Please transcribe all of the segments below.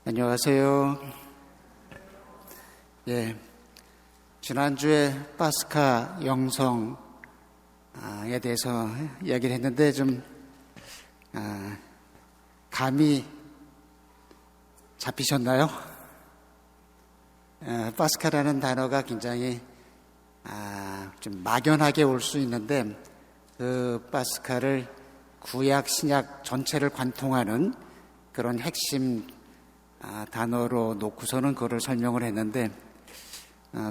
안녕하세요. 지난주에 파스카 영성에 대해서 이야기를 했는데 감이 잡히셨나요? 파스카라는 단어가 굉장히 좀 막연하게 올 수 있는데 그 파스카를 구약, 신약 전체를 관통하는 그런 핵심 단어로 놓고서는 그거를 설명을 했는데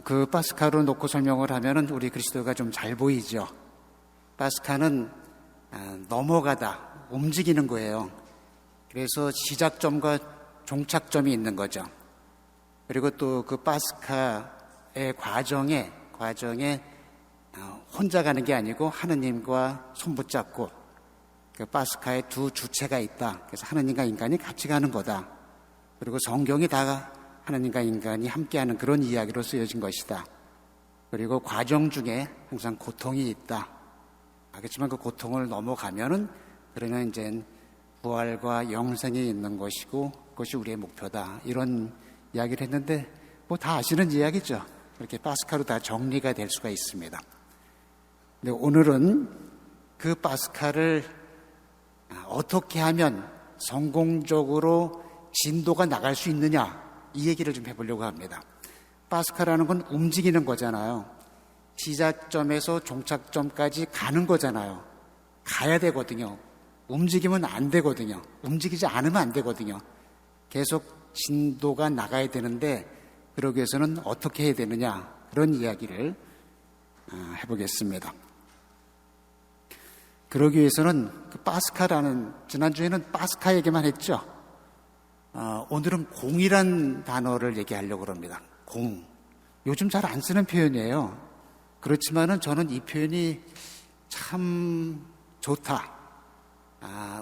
그 파스카로 놓고 설명을 하면은 우리 그리스도가 좀 잘 보이죠. 파스카는 넘어가다, 움직이는 거예요. 그래서 시작점과 종착점이 있는 거죠. 그리고 또 그 파스카의 과정에 혼자 가는 게 아니고 하느님과 손붙잡고 그 파스카의 두 주체가 있다. 그래서 하느님과 인간이 같이 가는 거다. 그리고 성경이 다 하나님과 인간이 함께하는 그런 이야기로 쓰여진 것이다. 그리고 과정 중에 항상 고통이 있다. 그렇지만 그 고통을 넘어가면은 그러면 이제 부활과 영생이 있는 것이고 그것이 우리의 목표다. 이런 이야기를 했는데 뭐 다 아시는 이야기죠. 이렇게 파스카로 다 정리가 될 수가 있습니다. 근데 오늘은 그 파스카를 어떻게 하면 성공적으로 진도가 나갈 수 있느냐 이 얘기를 좀 해보려고 합니다. 파스카라는 건 움직이는 거잖아요. 시작점에서 종착점까지 가는 거잖아요. 가야 되거든요. 움직이면 안 되거든요. 움직이지 않으면 안 되거든요. 계속 진도가 나가야 되는데 그러기 위해서는 어떻게 해야 되느냐 그런 이야기를 해보겠습니다. 그러기 위해서는 그 파스카라는 지난주에는 파스카 얘기만 했죠. 오늘은 공이란 단어를 얘기하려고 합니다. 공. 요즘 잘 안 쓰는 표현이에요. 그렇지만은 저는 이 표현이 참 좋다.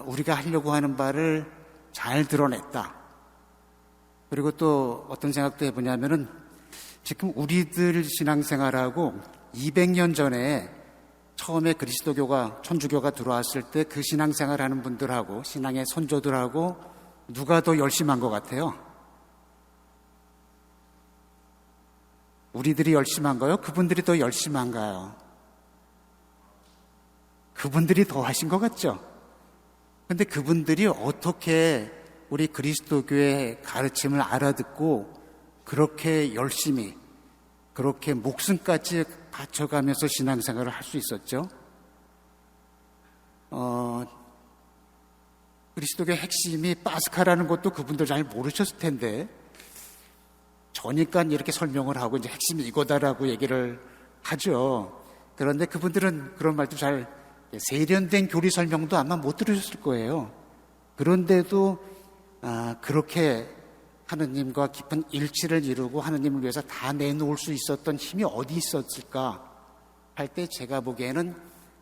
우리가 하려고 하는 바를 잘 드러냈다. 그리고 또 어떤 생각도 해보냐면은 지금 우리들 신앙생활하고 200년 전에 처음에 그리스도교가, 천주교가 들어왔을 때 그 신앙생활하는 분들하고 신앙의 선조들하고 누가 더 열심한 것 같아요? 우리들이 열심한가요? 그분들이 더 열심한가요? 그분들이 더 하신 것 같죠? 근데 그분들이 어떻게 우리 그리스도교의 가르침을 알아듣고 그렇게 열심히, 그렇게 목숨까지 바쳐가면서 신앙생활을 할 수 있었죠? 그리스도교의 핵심이 파스카라는 것도 그분들 잘 모르셨을 텐데 저니까 이렇게 설명을 하고 이제 핵심이 이거다라고 얘기를 하죠. 그런데 그분들은 그런 말도 잘 세련된 교리 설명도 아마 못 들으셨을 거예요. 그런데도 그렇게 하느님과 깊은 일치를 이루고 하느님을 위해서 다 내놓을 수 있었던 힘이 어디 있었을까 할 때 제가 보기에는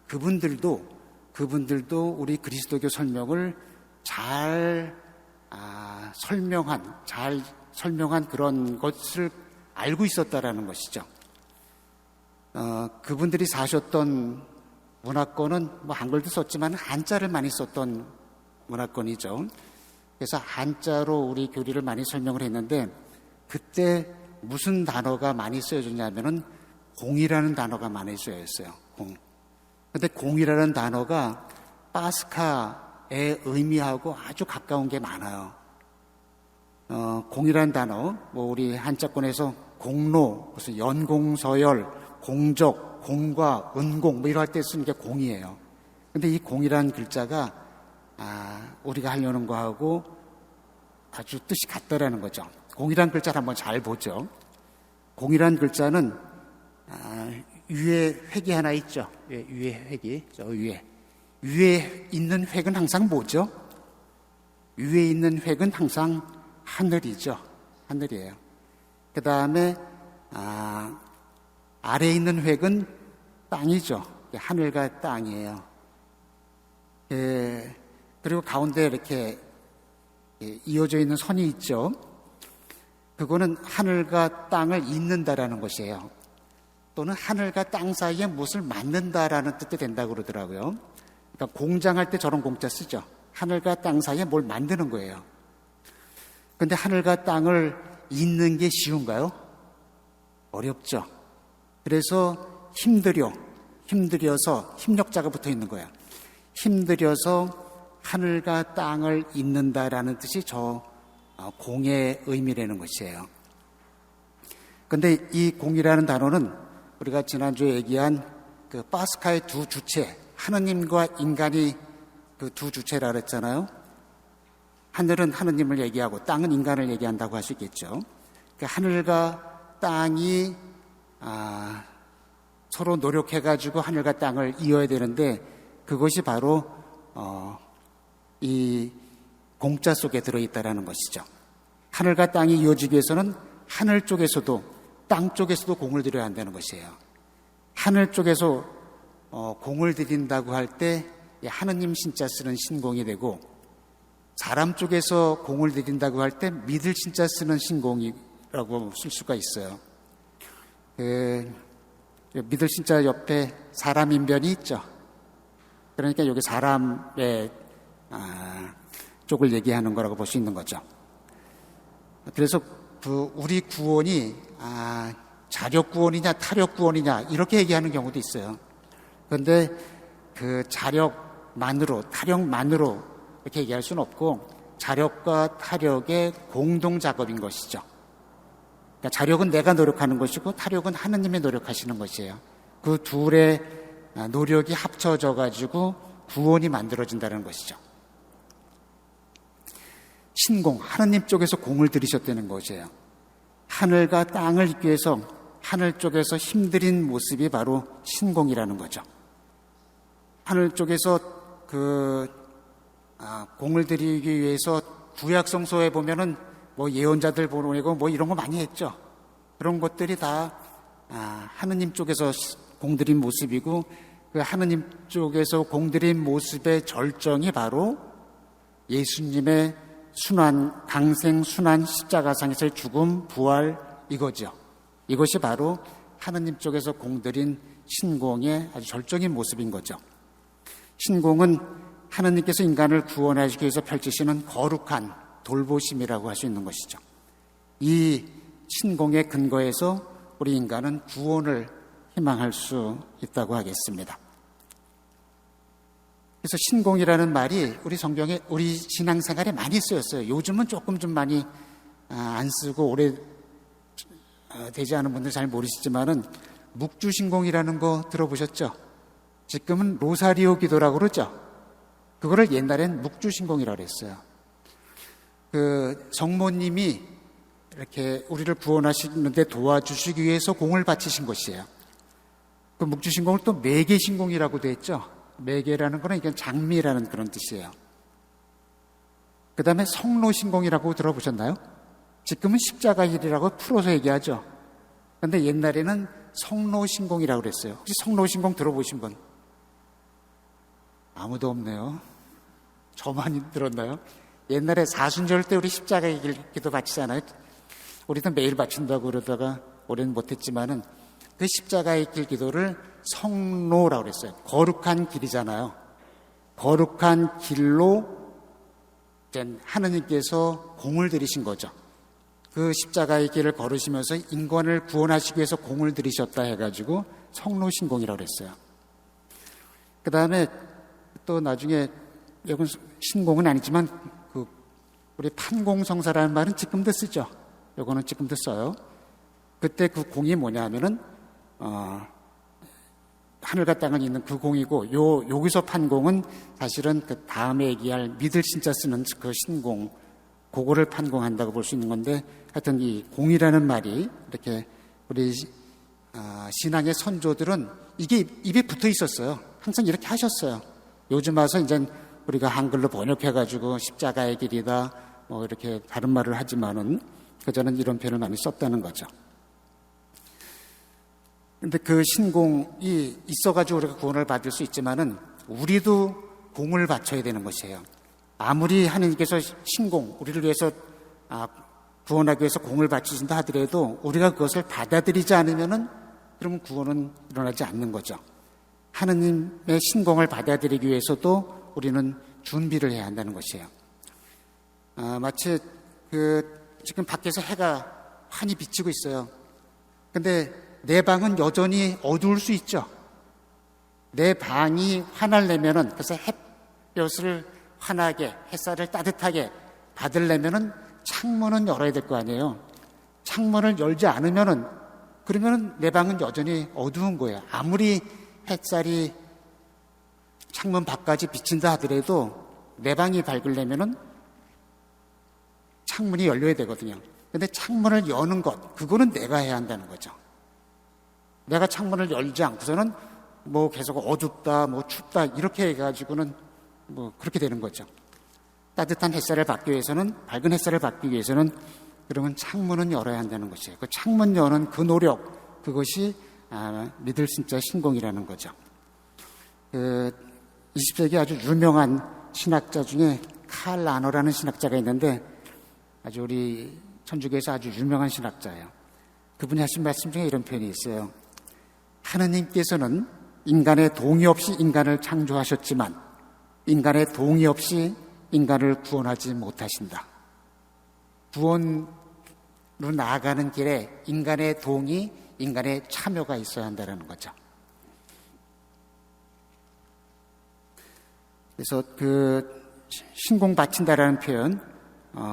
그분들도 우리 그리스도교 설명을 잘 설명한 그런 것을 알고 있었다라는 것이죠. 그분들이 사셨던 문화권은 뭐 한글도 썼지만 한자를 많이 썼던 문화권이죠. 그래서 한자로 우리 교리를 많이 설명을 했는데 그때 무슨 단어가 많이 쓰여졌냐면은 공이라는 단어가 많이 쓰여졌어요. 공. 근데 공이라는 단어가 파스카의 의미하고 아주 가까운 게 많아요. 공이라는 단어, 뭐 우리 한자권에서 공로, 무슨 연공서열, 공적, 공과, 은공, 뭐 이럴 때 쓰는 게 공이에요. 근데 이 공이라는 글자가, 우리가 하려는 거하고 아주 뜻이 같다라는 거죠. 공이라는 글자를 한번 잘 보죠. 공이라는 글자는, 위에 획이 하나 있죠. 위에 획이, 저 위에. 위에 있는 획은 항상 뭐죠? 위에 있는 획은 항상 하늘이죠. 하늘이에요. 그 다음에 아래에 있는 획은 땅이죠. 하늘과 땅이에요. 그리고 가운데 이렇게 이어져 있는 선이 있죠. 그거는 하늘과 땅을 잇는다라는 것이에요. 또는 하늘과 땅 사이에 무엇을 만든다라는 뜻도 된다고 그러더라고요. 그러니까 공장할 때 저런 공자 쓰죠. 하늘과 땅 사이에 뭘 만드는 거예요. 근데 하늘과 땅을 잇는 게 쉬운가요? 어렵죠. 그래서 힘들여서 힘력자가 붙어 있는 거예요. 힘들여서 하늘과 땅을 잇는다라는 뜻이 저 공의 의미라는 것이에요. 근데 이 공이라는 단어는 우리가 지난주에 얘기한 그 파스카의 두 주체, 하느님과 인간이 그 두 주체라 그랬잖아요. 하늘은 하느님을 얘기하고 땅은 인간을 얘기한다고 할 수 있겠죠. 그 하늘과 땅이 서로 노력해가지고 하늘과 땅을 이어야 되는데 그것이 바로 이 공자 속에 들어있다라는 것이죠. 하늘과 땅이 이어지기 위해서는 하늘 쪽에서도 땅 쪽에서도 공을 들여야 한다는 것이에요. 하늘 쪽에서 공을 들인다고 할 때 하느님 신자 쓰는 신공이 되고, 사람 쪽에서 공을 들인다고 할 때 믿을 신자 쓰는 신공이라고 쓸 수가 있어요. 믿을 신자 옆에 사람 인변이 있죠. 그러니까 여기 사람의 쪽을 얘기하는 거라고 볼 수 있는 거죠. 그래서 우리 구원이 자력 구원이냐 타력 구원이냐 이렇게 얘기하는 경우도 있어요. 그런데 그 자력만으로 타력만으로 이렇게 얘기할 수는 없고, 자력과 타력의 공동 작업인 것이죠. 그러니까 자력은 내가 노력하는 것이고 타력은 하느님이 노력하시는 것이에요. 그 둘의 노력이 합쳐져 가지고 구원이 만들어진다는 것이죠. 신공, 하느님 쪽에서 공을 들이셨다는 것이에요. 하늘과 땅을 잇기 위해서 하늘 쪽에서 힘들인 모습이 바로 신공이라는 거죠. 하늘 쪽에서 공을 들이기 위해서 구약 성서에 보면은 뭐 예언자들 보내고 뭐 이런 거 많이 했죠. 그런 것들이 다 하느님 쪽에서 공들인 모습이고, 그 하느님 쪽에서 공들인 모습의 절정이 바로 예수님의 순환, 강생 순환 십자가상에서의 죽음, 부활 이거죠. 이것이 바로 하느님 쪽에서 공들인 신공의 아주 절정인 모습인 거죠. 신공은 하느님께서 인간을 구원하시기 위해서 펼치시는 거룩한 돌보심이라고 할 수 있는 것이죠. 이 신공의 근거에서 우리 인간은 구원을 희망할 수 있다고 하겠습니다. 그래서 신공이라는 말이 우리 성경에, 우리 신앙생활에 많이 쓰였어요. 요즘은 조금 좀 많이 안 쓰고 오래 되지 않은 분들 잘 모르시지만은 묵주신공이라는 거 들어보셨죠? 지금은 로사리오 기도라고 그러죠. 그거를 옛날엔 묵주신공이라고 했어요. 그 성모님이 이렇게 우리를 구원하시는데 도와주시기 위해서 공을 바치신 것이에요. 그 묵주신공을 또 매개신공이라고 되어 있죠. 매개라는 거는 이게 장미라는 그런 뜻이에요. 그 다음에 성로신공이라고 들어보셨나요? 지금은 십자가일이라고 풀어서 얘기하죠. 그런데 옛날에는 성로신공이라고 그랬어요. 혹시 성로신공 들어보신 분? 아무도 없네요. 저만 들었나요? 옛날에 사순절 때 우리 십자가의 기도 바치잖아요. 우리도 매일 바친다고 그러다가 올해는 못했지만은 그 십자가의 길 기도를 성로라고 그랬어요. 거룩한 길이잖아요. 거룩한 길로 하느님께서 공을 들이신 거죠. 그 십자가의 길을 걸으시면서 인간을 구원하시기 위해서 공을 들이셨다 해가지고 성로신공이라고 그랬어요. 그 다음에 또 나중에, 이건 신공은 아니지만 우리 판공성사라는 말은 지금도 쓰죠. 요거는 지금도 써요. 그때 그 공이 뭐냐 하면은 하늘과 땅을 잇는 그 공이고, 여기서 판공은 사실은 그 다음에 얘기할 믿을 신자 쓰는 그 신공, 그거를 판공한다고 볼 수 있는 건데, 하여튼 이 공이라는 말이 이렇게 우리 신앙의 선조들은 이게 입에 붙어 있었어요. 항상 이렇게 하셨어요. 요즘 와서 이제 우리가 한글로 번역해가지고 십자가의 길이다 뭐 이렇게 다른 말을 하지만은 그전엔 이런 표현을 많이 썼다는 거죠. 근데 그 신공이 있어가지고 우리가 구원을 받을 수 있지만은 우리도 공을 바쳐야 되는 것이에요. 아무리 하느님께서 신공, 우리를 위해서 구원하기 위해서 공을 바치신다 하더라도 우리가 그것을 받아들이지 않으면은 그러면 구원은 일어나지 않는 거죠. 하느님의 신공을 받아들이기 위해서도 우리는 준비를 해야 한다는 것이에요. 마치 지금 밖에서 해가 환히 비치고 있어요. 근데 내 방은 여전히 어두울 수 있죠. 내 방이 환하려면은, 그래서 햇볕을 환하게, 햇살을 따뜻하게 받으려면은 창문은 열어야 될 거 아니에요. 창문을 열지 않으면은, 그러면은 내 방은 여전히 어두운 거예요. 아무리 햇살이 창문 밖까지 비친다 하더라도 내 방이 밝으려면은 창문이 열려야 되거든요. 근데 창문을 여는 것, 그거는 내가 해야 한다는 거죠. 내가 창문을 열지 않고서는 뭐 계속 어둡다, 뭐 춥다, 이렇게 해가지고는 뭐 그렇게 되는 거죠. 따뜻한 햇살을 받기 위해서는, 밝은 햇살을 받기 위해서는 그러면 창문은 열어야 한다는 것이에요. 그 창문 여는 그 노력, 그것이 믿을 진짜 신공이라는 거죠. 20세기 아주 유명한 신학자 중에 칼 라너라는 신학자가 있는데 아주 우리 천주교에서 아주 유명한 신학자예요. 그분이 하신 말씀 중에 이런 표현이 있어요. 하느님께서는 인간의 동의 없이 인간을 창조하셨지만 인간의 동의 없이 인간을 구원하지 못하신다. 구원으로 나아가는 길에 인간의 동의, 인간의 참여가 있어야 한다는 거죠. 그래서 신공 바친다라는 표현,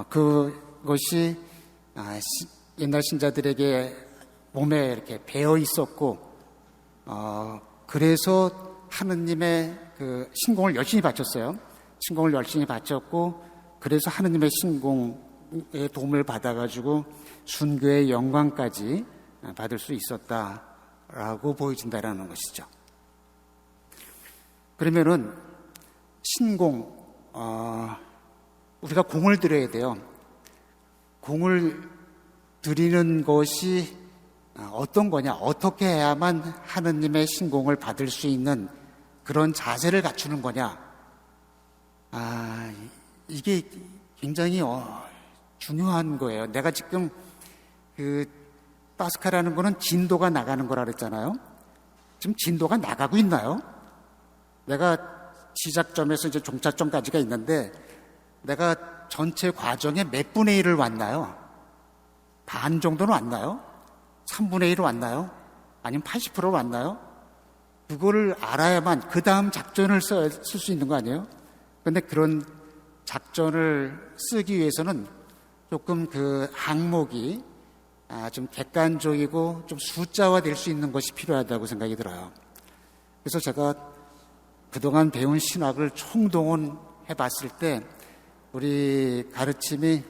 그것이 옛날 신자들에게 몸에 이렇게 배어 있었고, 그래서 하느님의 신공을 열심히 바쳤어요. 신공을 열심히 바쳤고, 그래서 하느님의 신공의 도움을 받아가지고 순교의 영광까지 받을 수 있었다라고 보여진다라는 것이죠. 그러면은 신공, 우리가 공을 드려야 돼요. 공을 드리는 것이 어떤 거냐, 어떻게 해야만 하느님의 신공을 받을 수 있는 그런 자세를 갖추는 거냐. 이게 굉장히 중요한 거예요. 내가 지금 파스카라는 거는 진도가 나가는 거라 그랬잖아요. 지금 진도가 나가고 있나요? 내가 시작점에서 이제 종착점까지가 있는데 내가 전체 과정의 몇 분의 1을 왔나요? 반 정도는 왔나요? 3분의 1을 왔나요? 아니면 80%를 왔나요? 그거를 알아야만 그 다음 작전을 쓸 수 있는 거 아니에요? 그런데 그런 작전을 쓰기 위해서는 조금 그 항목이 좀 객관적이고 좀 숫자화 될 수 있는 것이 필요하다고 생각이 들어요. 그래서 제가 그동안 배운 신학을 총동원해 봤을 때 우리 가르침이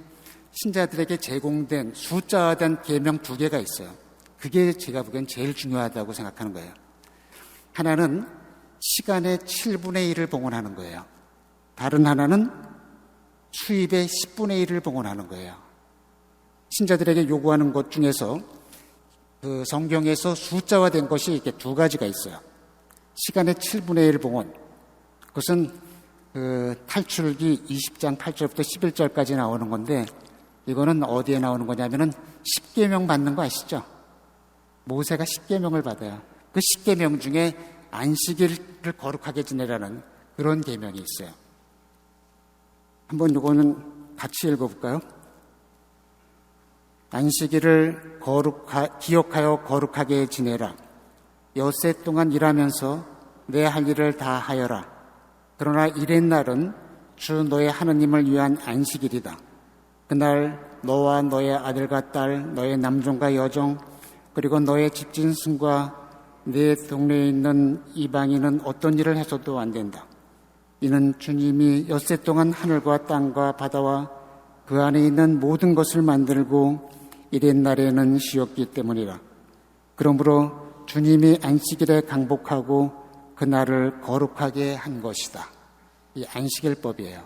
신자들에게 제공된 숫자화된 계명 2개가 있어요. 그게 제가 보기엔 제일 중요하다고 생각하는 거예요. 하나는 시간의 7분의 1을 봉헌하는 거예요. 다른 하나는 수입의 10분의 1을 봉헌하는 거예요. 신자들에게 요구하는 것 중에서 그 성경에서 숫자화된 것이 이렇게 2가지가 있어요. 시간의 7분의 1 봉헌. 그것은 탈출기 20장 8절부터 11절까지 나오는 건데 이거는 어디에 나오는 거냐면은 10계명 받는 거 아시죠? 모세가 10계명을 받아요. 그 10계명 중에 안식일을 거룩하게 지내라는 그런 계명이 있어요. 한번 이거는 같이 읽어볼까요? 안식일을 기억하여 거룩하게 지내라. 엿새 동안 일하면서 내 할 일을 다 하여라. 그러나 이튿날은 주 너의 하느님을 위한 안식일이다. 그날 너와 너의 아들과 딸, 너의 남종과 여종, 그리고 너의 집진승과 네 동네에 있는 이방인은 어떤 일을 해서도 안 된다. 이는 주님이 엿새 동안 하늘과 땅과 바다와 그 안에 있는 모든 것을 만들고 이튿날에는 쉬었기 때문이라. 그러므로 주님이 안식일에 강복하고 그날을 거룩하게 한 것이다. 이 안식일법이에요.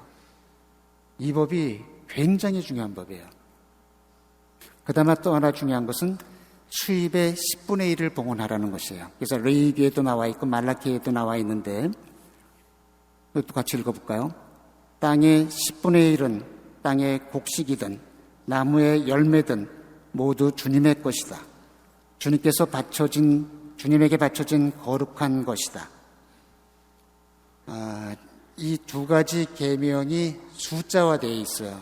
이 법이 굉장히 중요한 법이에요. 그 다음에 또 하나 중요한 것은 수입의 10분의 1을 봉헌하라는 것이에요. 그래서 레위기에도 나와 있고 말라기에도 나와 있는데 이것도 같이 읽어볼까요? 땅의 10분의 1은 땅의 곡식이든 나무의 열매든 모두 주님의 것이다. 주님에게 바쳐진 거룩한 것이다. 이 2가지 계명이 숫자화되어 있어요.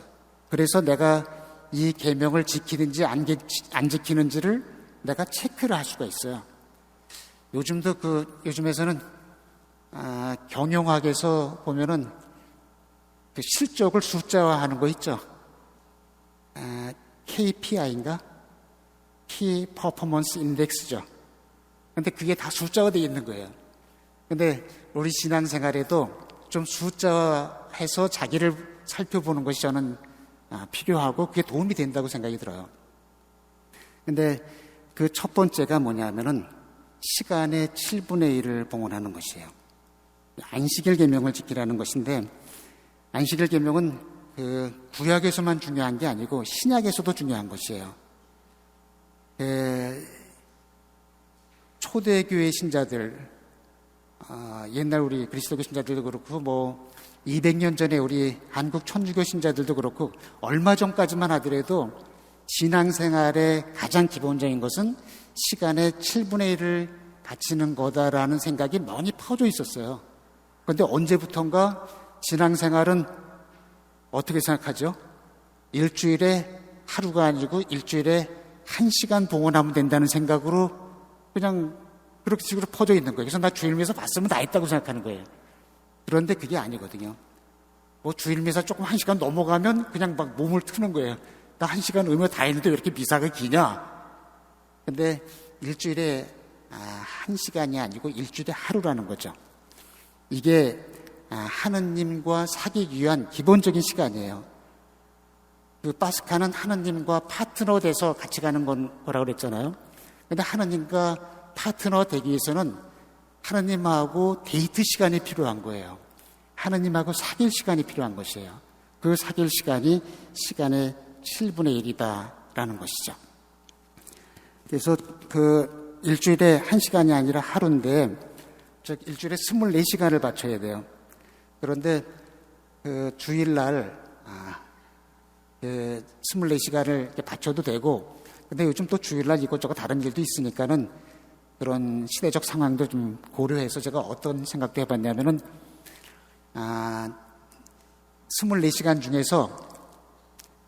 그래서 내가 이 계명을 지키는지 안 지키는지를 내가 체크를 할 수가 있어요. 요즘도 요즘에서는 경영학에서 보면은 그 실적을 숫자화하는 거 있죠. KPI인가? Key Performance Index죠. 근데 그게 다 숫자가 되어 있는 거예요. 근데 우리 신앙생활에도 좀 숫자화해서 자기를 살펴보는 것이 저는 필요하고 그게 도움이 된다고 생각이 들어요. 근데 그 첫 번째가 뭐냐면은 시간의 7분의 1을 봉헌하는 것이에요. 안식일 계명을 지키라는 것인데, 안식일 계명은 그 구약에서만 중요한 게 아니고 신약에서도 중요한 것이에요. 초대교회 신자들, 옛날 우리 그리스도교 신자들도 그렇고, 뭐 200년 전에 우리 한국 천주교 신자들도 그렇고, 얼마 전까지만 하더라도 신앙생활의 가장 기본적인 것은 시간의 7분의 1을 바치는 거다라는 생각이 많이 퍼져 있었어요. 그런데 언제부턴가 신앙생활은 어떻게 생각하죠? 일주일에 하루가 아니고 일주일에 1시간 봉헌하면 된다는 생각으로 그냥 그렇게 식으로 퍼져 있는 거예요. 그래서 나 주일미사 봤으면 다 했다고 생각하는 거예요. 그런데 그게 아니거든요. 뭐 주일미사 조금 1시간 넘어가면 그냥 막 몸을 트는 거예요. 나 1시간 의무 다 했는데 왜 이렇게 미사가 기냐? 근데 일주일에 1시간이 아니고 일주일에 하루라는 거죠. 이게 하느님과 사귀기 위한 기본적인 시간이에요. 그 파스카는 하느님과 파트너 돼서 같이 가는 거라고 그랬잖아요. 근데 하느님과 파트너 되기 위해서는 하느님하고 데이트 시간이 필요한 거예요. 하느님하고 사귈 시간이 필요한 것이에요. 그 사귈 시간이 시간의 7분의 1이다라는 것이죠. 그래서 그 일주일에 1시간이 아니라 하루인데, 즉 일주일에 24시간을 바쳐야 돼요. 그런데 그 주일날 24시간을 바쳐도 되고, 근데 요즘 또 주일날 이것저것 다른 일도 있으니까는 그런 시대적 상황도 좀 고려해서 제가 어떤 생각도 해봤냐면은 24시간 중에서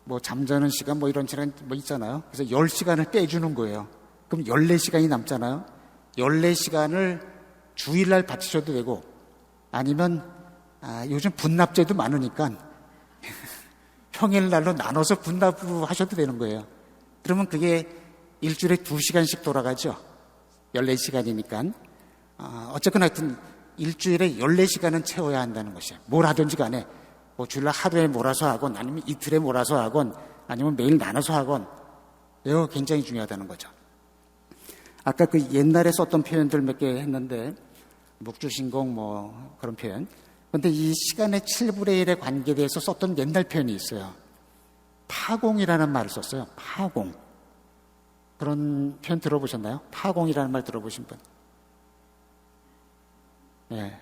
뭐 잠자는 시간 뭐 이런 시간 뭐 있잖아요. 그래서 10시간을 빼주는 거예요. 그럼 14시간이 남잖아요. 14시간을 주일날 바치셔도 되고, 아니면 요즘 분납제도 많으니까 평일날로 나눠서 분납으로 하셔도 되는 거예요. 그러면 그게 일주일에 2시간씩 돌아가죠. 14시간이니까. 어쨌거나 하여튼 일주일에 14시간은 채워야 한다는 것이에요. 뭘 하든지 간에. 뭐 주일날 하루에 몰아서 하건, 아니면 이틀에 몰아서 하건, 아니면 매일 나눠서 하건, 이거 굉장히 중요하다는 거죠. 아까 그 옛날에 썼던 표현들 몇 개 했는데, 묵주신공 뭐 그런 표현. 그런데 이 시간의 7분의 1에 관계돼서 썼던 옛날 표현이 있어요. 파공이라는 말을 썼어요. 파공. 그런 표현 들어보셨나요? 파공이라는 말 들어보신 분? 네.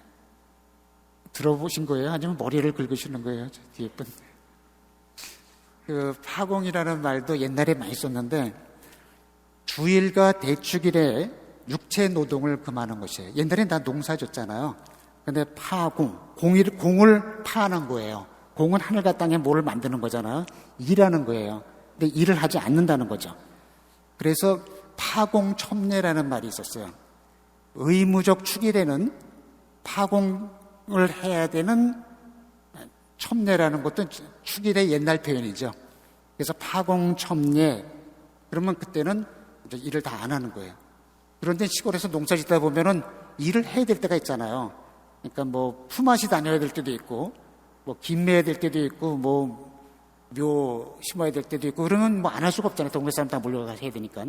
들어보신 거예요? 아니면 머리를 긁으시는 거예요? 저 뒤에 분. 그 파공이라는 말도 옛날에 많이 썼는데, 주일과 대축일에 육체 노동을 금하는 것이에요. 옛날에 다 농사 졌잖아요. 근데 파공, 공을 파는 거예요. 공은 하늘과 땅에 뭐를 만드는 거잖아요. 일하는 거예요. 근데 일을 하지 않는다는 거죠. 그래서 파공첨례라는 말이 있었어요. 의무적 축일에는 파공을 해야 되는 첨례라는 것도 축일의 옛날 표현이죠. 그래서 파공첨례, 그러면 그때는 이제 일을 다 안 하는 거예요. 그런데 시골에서 농사 짓다 보면은 일을 해야 될 때가 있잖아요. 그러니까 뭐 품앗이 다녀야 될 때도 있고, 뭐 김매야 될 때도 있고, 뭐 묘 심어야 될 때도 있고, 그러면 뭐 안 할 수가 없잖아요. 동네 사람 다 몰려가서 해야 되니까.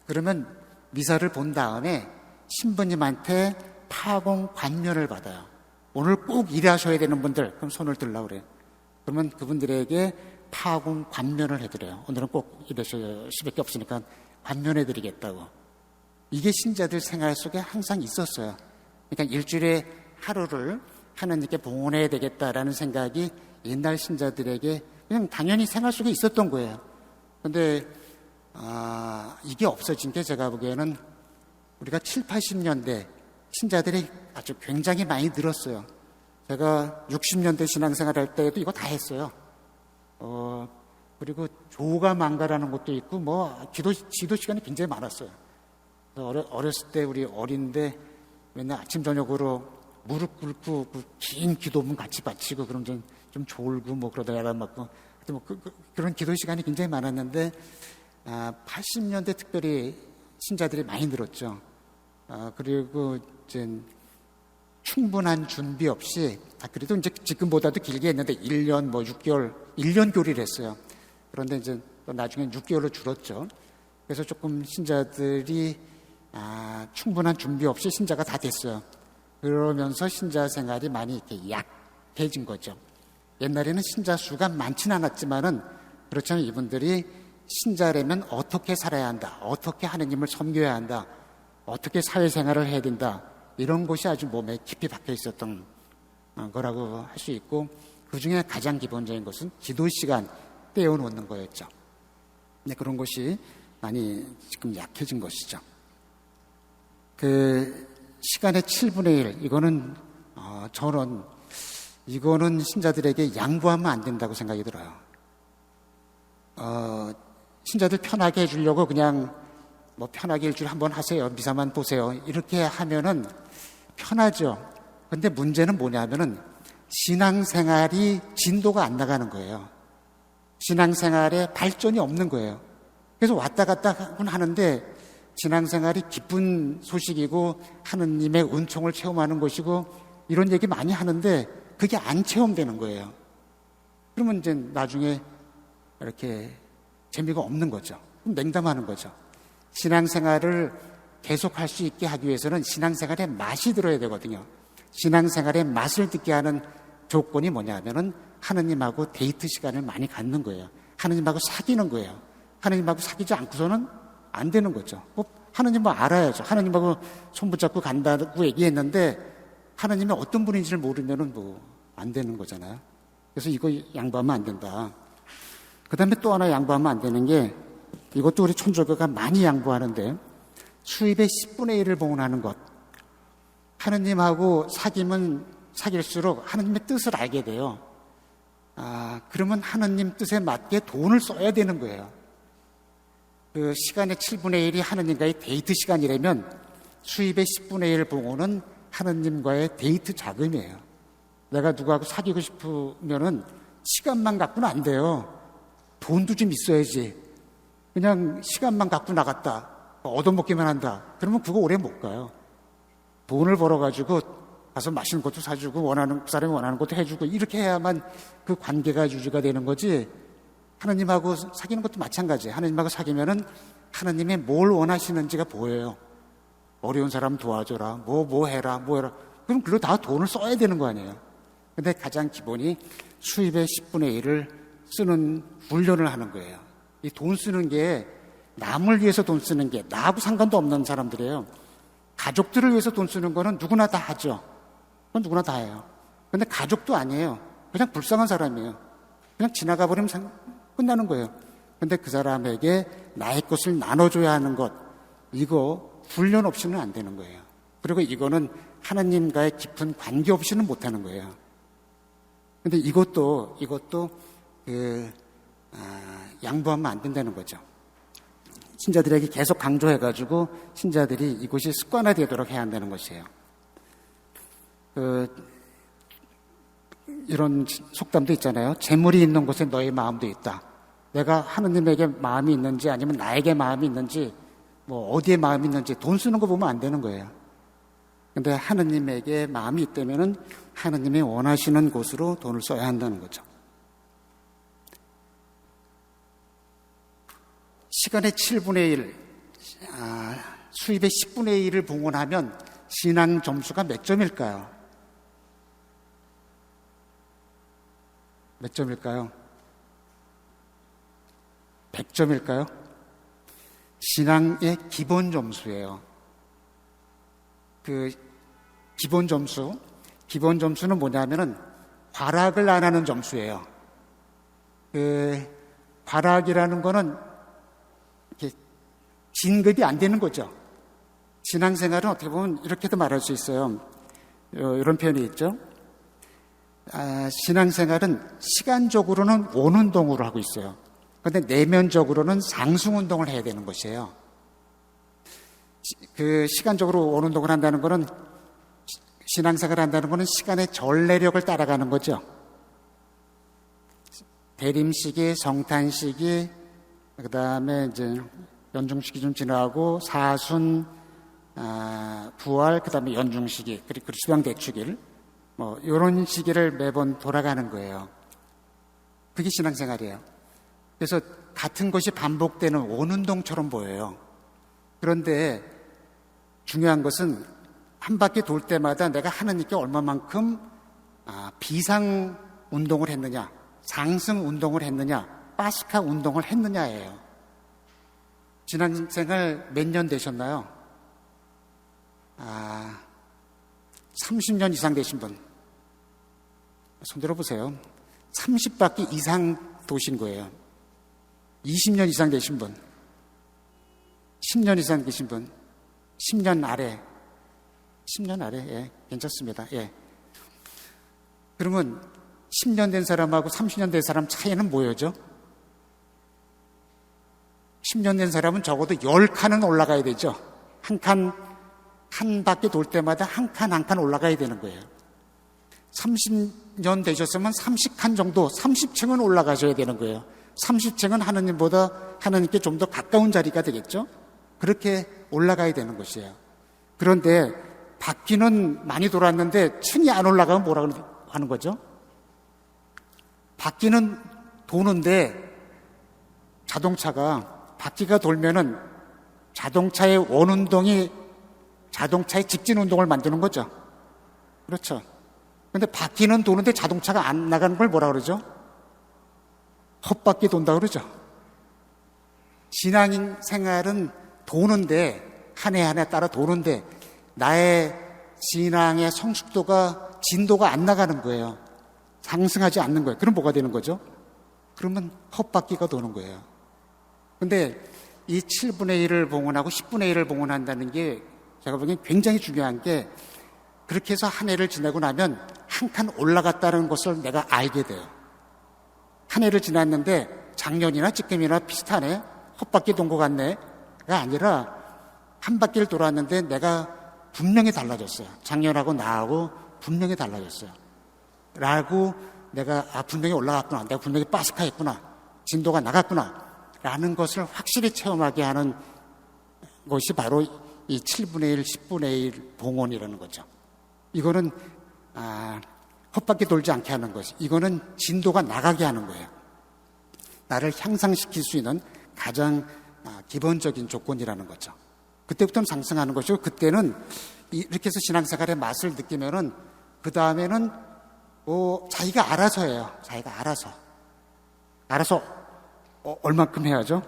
그러면 미사를 본 다음에 신부님한테 파공 관면을 받아요. 오늘 꼭 일하셔야 되는 분들, 그럼 손을 들라고 그래요. 그러면 그분들에게 파공 관면을 해드려요. 오늘은 꼭 일하셔야 수밖에 없으니까 관면해드리겠다고. 이게 신자들 생활 속에 항상 있었어요. 그러니까 일주일에 하루를 하나님께 봉헌해야 되겠다라는 생각이 옛날 신자들에게 그냥 당연히 생활 속에 있었던 거예요. 그런데 이게 없어진 게 제가 보기에는 우리가 7, 80년대 신자들이 아주 굉장히 많이 늘었어요. 제가 60년대 신앙생활 할 때에도 이거 다 했어요. 그리고 조가 망가라는 것도 있고 지도 시간이 굉장히 많았어요. 어렸을 때 우리 어린데 맨날 아침 저녁으로 무릎 꿇고 그 긴 기도문 같이 바치고 그럼 좀 졸고 그러다 야단 맞고 그런 기도 시간이 굉장히 많았는데 80년대 특별히 신자들이 많이 늘었죠. 그리고 이제 충분한 준비 없이 그래도 이제 지금보다도 길게 했는데 1년 6개월 1년 교리를 했어요. 그런데 이제 또 나중에 6개월로 줄었죠. 그래서 조금 신자들이 충분한 준비 없이 신자가 다 됐어요. 그러면서 신자 생활이 많이 이렇게 약해진 거죠. 옛날에는 신자 수가 많지는 않았지만은 그렇지만 이분들이 신자라면 어떻게 살아야 한다, 어떻게 하느님을 섬겨야 한다, 어떻게 사회생활을 해야 된다, 이런 것이 아주 몸에 깊이 박혀 있었던 거라고 할 수 있고, 그 중에 가장 기본적인 것은 기도 시간 떼어놓는 거였죠. 근데 그런 것이 많이 지금 약해진 것이죠. 그 시간의 7분의 1, 저는 이거는 신자들에게 양보하면 안 된다고 생각이 들어요. 신자들 편하게 해주려고 그냥 편하게 일주일에 한번 하세요, 미사만 보세요, 이렇게 하면은 편하죠. 근데 문제는 뭐냐면은 신앙생활이 진도가 안 나가는 거예요. 신앙생활에 발전이 없는 거예요. 그래서 왔다 갔다 하는데 신앙생활이 기쁜 소식이고 하느님의 은총을 체험하는 것이고 이런 얘기 많이 하는데 그게 안 체험되는 거예요. 그러면 이제 나중에 이렇게 재미가 없는 거죠. 냉담하는 거죠. 신앙생활을 계속할 수 있게 하기 위해서는 신앙생활에 맛이 들어야 되거든요. 신앙생활의 맛을 듣게 하는 조건이 뭐냐면은 하느님하고 데이트 시간을 많이 갖는 거예요. 하느님하고 사귀는 거예요. 하느님하고 사귀지 않고서는 안 되는 거죠. 하느님 알아야죠. 하느님하고 손붙잡고 간다고 얘기했는데 하느님이 어떤 분인지를 모르면은 안 되는 거잖아요. 그래서 이거 양보하면 안 된다. 그 다음에 또 하나 양보하면 안 되는 게, 이것도 우리 촌조교가 많이 양보하는데, 수입의 10분의 1을 봉헌하는 것. 하느님하고 사귈수록 하느님의 뜻을 알게 돼요. 그러면 하느님 뜻에 맞게 돈을 써야 되는 거예요. 그 시간의 7분의 1이 하느님과의 데이트 시간이라면 수입의 10분의 1 봉헌은 하느님과의 데이트 자금이에요. 내가 누구하고 사귀고 싶으면은 시간만 갖고는 안 돼요. 돈도 좀 있어야지. 그냥 시간만 갖고 나갔다, 얻어먹기만 한다, 그러면 그거 오래 못 가요. 돈을 벌어가지고 가서 맛있는 것도 사주고 그 사람이 원하는 것도 해주고 이렇게 해야만 그 관계가 유지가 되는 거지. 하느님하고 사귀는 것도 마찬가지예요. 하느님하고 사귀면은 하느님이 뭘 원하시는지가 보여요. 어려운 사람 도와줘라, 뭐 해라. 그럼 그걸로 다 돈을 써야 되는 거 아니에요. 근데 가장 기본이 수입의 10분의 1을 쓰는 훈련을 하는 거예요. 이 돈 쓰는 게 남을 위해서 돈 쓰는 게 나하고 상관도 없는 사람들이에요. 가족들을 위해서 돈 쓰는 거는 누구나 다 하죠. 그건 누구나 다 해요. 근데 가족도 아니에요. 그냥 불쌍한 사람이에요. 그냥 지나가 버리면 끝나는 거예요. 근데 그 사람에게 나의 것을 나눠줘야 하는 것, 이거 훈련 없이는 안 되는 거예요. 그리고 이거는 하나님과의 깊은 관계 없이는 못 하는 거예요. 근데 이것도 양보하면 안 된다는 거죠. 신자들에게 계속 강조해가지고 신자들이 이것이 습관화되도록 해야 한다는 것이에요. 이런 속담도 있잖아요. 재물이 있는 곳에 너의 마음도 있다. 내가 하느님에게 마음이 있는지 아니면 나에게 마음이 있는지 어디에 마음이 있는지 돈 쓰는 거 보면 안 되는 거예요. 근데 하느님에게 마음이 있다면은 하느님이 원하시는 곳으로 돈을 써야 한다는 거죠. 시간의 7분의 1, 수입의 10분의 1을 봉헌하면 신앙 점수가 몇 점일까요? 몇 점일까요? 100점일까요? 신앙의 기본 점수예요. 그 기본 점수는 뭐냐면은 과락을 안 하는 점수예요. 그 과락이라는 거는 이렇게 진급이 안 되는 거죠. 신앙생활은 어떻게 보면 이렇게도 말할 수 있어요. 이런 표현이 있죠. 신앙생활은 시간적으로는 원운동으로 하고 있어요. 그런데 내면적으로는 상승 운동을 해야 되는 것이에요. 그 시간적으로 원 운동을 한다는 것은, 신앙생활을 한다는 것은 시간의 전례력을 따라가는 거죠. 대림시기, 성탄시기, 그 다음에 이제 연중시기 좀 지나고 사순, 부활, 그 다음에 연중시기, 그리고 수양대축일, 뭐 이런 시기를 매번 돌아가는 거예요. 그게 신앙생활이에요. 그래서 같은 것이 반복되는 원운동처럼 보여요. 그런데 중요한 것은 한 바퀴 돌 때마다 내가 하나님께 얼마만큼 비상 운동을 했느냐, 상승 운동을 했느냐, 파스카 운동을 했느냐예요. 신앙생활 몇 년 되셨나요? 30년 이상 되신 분 손 들어보세요. 30바퀴 이상 도신 거예요. 20년 이상 되신 분, 10년 이상 계신 분, 10년 아래, 예, 괜찮습니다. 예. 그러면 10년 된 사람하고 30년 된 사람 차이는 뭐예요? 10년 된 사람은 적어도 10칸은 올라가야 되죠. 한 바퀴 돌 때마다 한 칸 올라가야 되는 거예요. 30년 되셨으면 30칸 정도, 30층은 올라가셔야 되는 거예요. 30층은 하나님께 좀 더 가까운 자리가 되겠죠? 그렇게 올라가야 되는 것이에요. 그런데 바퀴는 많이 돌았는데 층이 안 올라가면 뭐라고 하는 거죠? 바퀴는 도는데 자동차가 바퀴가 돌면은 자동차의 원운동이 자동차의 직진운동을 만드는 거죠. 그렇죠. 그런데 바퀴는 도는데 자동차가 안 나가는 걸 뭐라 그러죠? 헛바퀴 돈다 그러죠. 신앙생활은 도는데, 한 해 한 해 따라 도는데 나의 신앙의 성숙도가, 진도가 안 나가는 거예요. 상승하지 않는 거예요. 그럼 뭐가 되는 거죠? 그러면 헛바퀴가 도는 거예요. 근데 이 7분의 1을 봉헌하고 10분의 1을 봉헌한다는 게 제가 보기엔 굉장히 중요한 게, 그렇게 해서 한 해를 지내고 나면 한 칸 올라갔다는 것을 내가 알게 돼요. 한 해를 지났는데 작년이나 지금이나 비슷하네, 헛바퀴 돈 것 같네가 아니라 한 바퀴를 돌았는데 내가 분명히 달라졌어요. 작년하고 나하고 분명히 달라졌어요. 라고 내가 분명히 올라갔구나, 내가 분명히 파스카 했구나, 진도가 나갔구나 라는 것을 확실히 체험하게 하는 것이 바로 이 7분의 1, 10분의 1 봉헌이라는 거죠. 이거는 헛바퀴 돌지 않게 하는 것이, 이거는 진도가 나가게 하는 거예요. 나를 향상시킬 수 있는 가장 기본적인 조건이라는 거죠. 그때부터는 상승하는 것이고, 그때는 이렇게 해서 신앙생활의 맛을 느끼면은 그 다음에는 자기가 알아서 해요. 자기가 알아서 얼만큼 해야죠?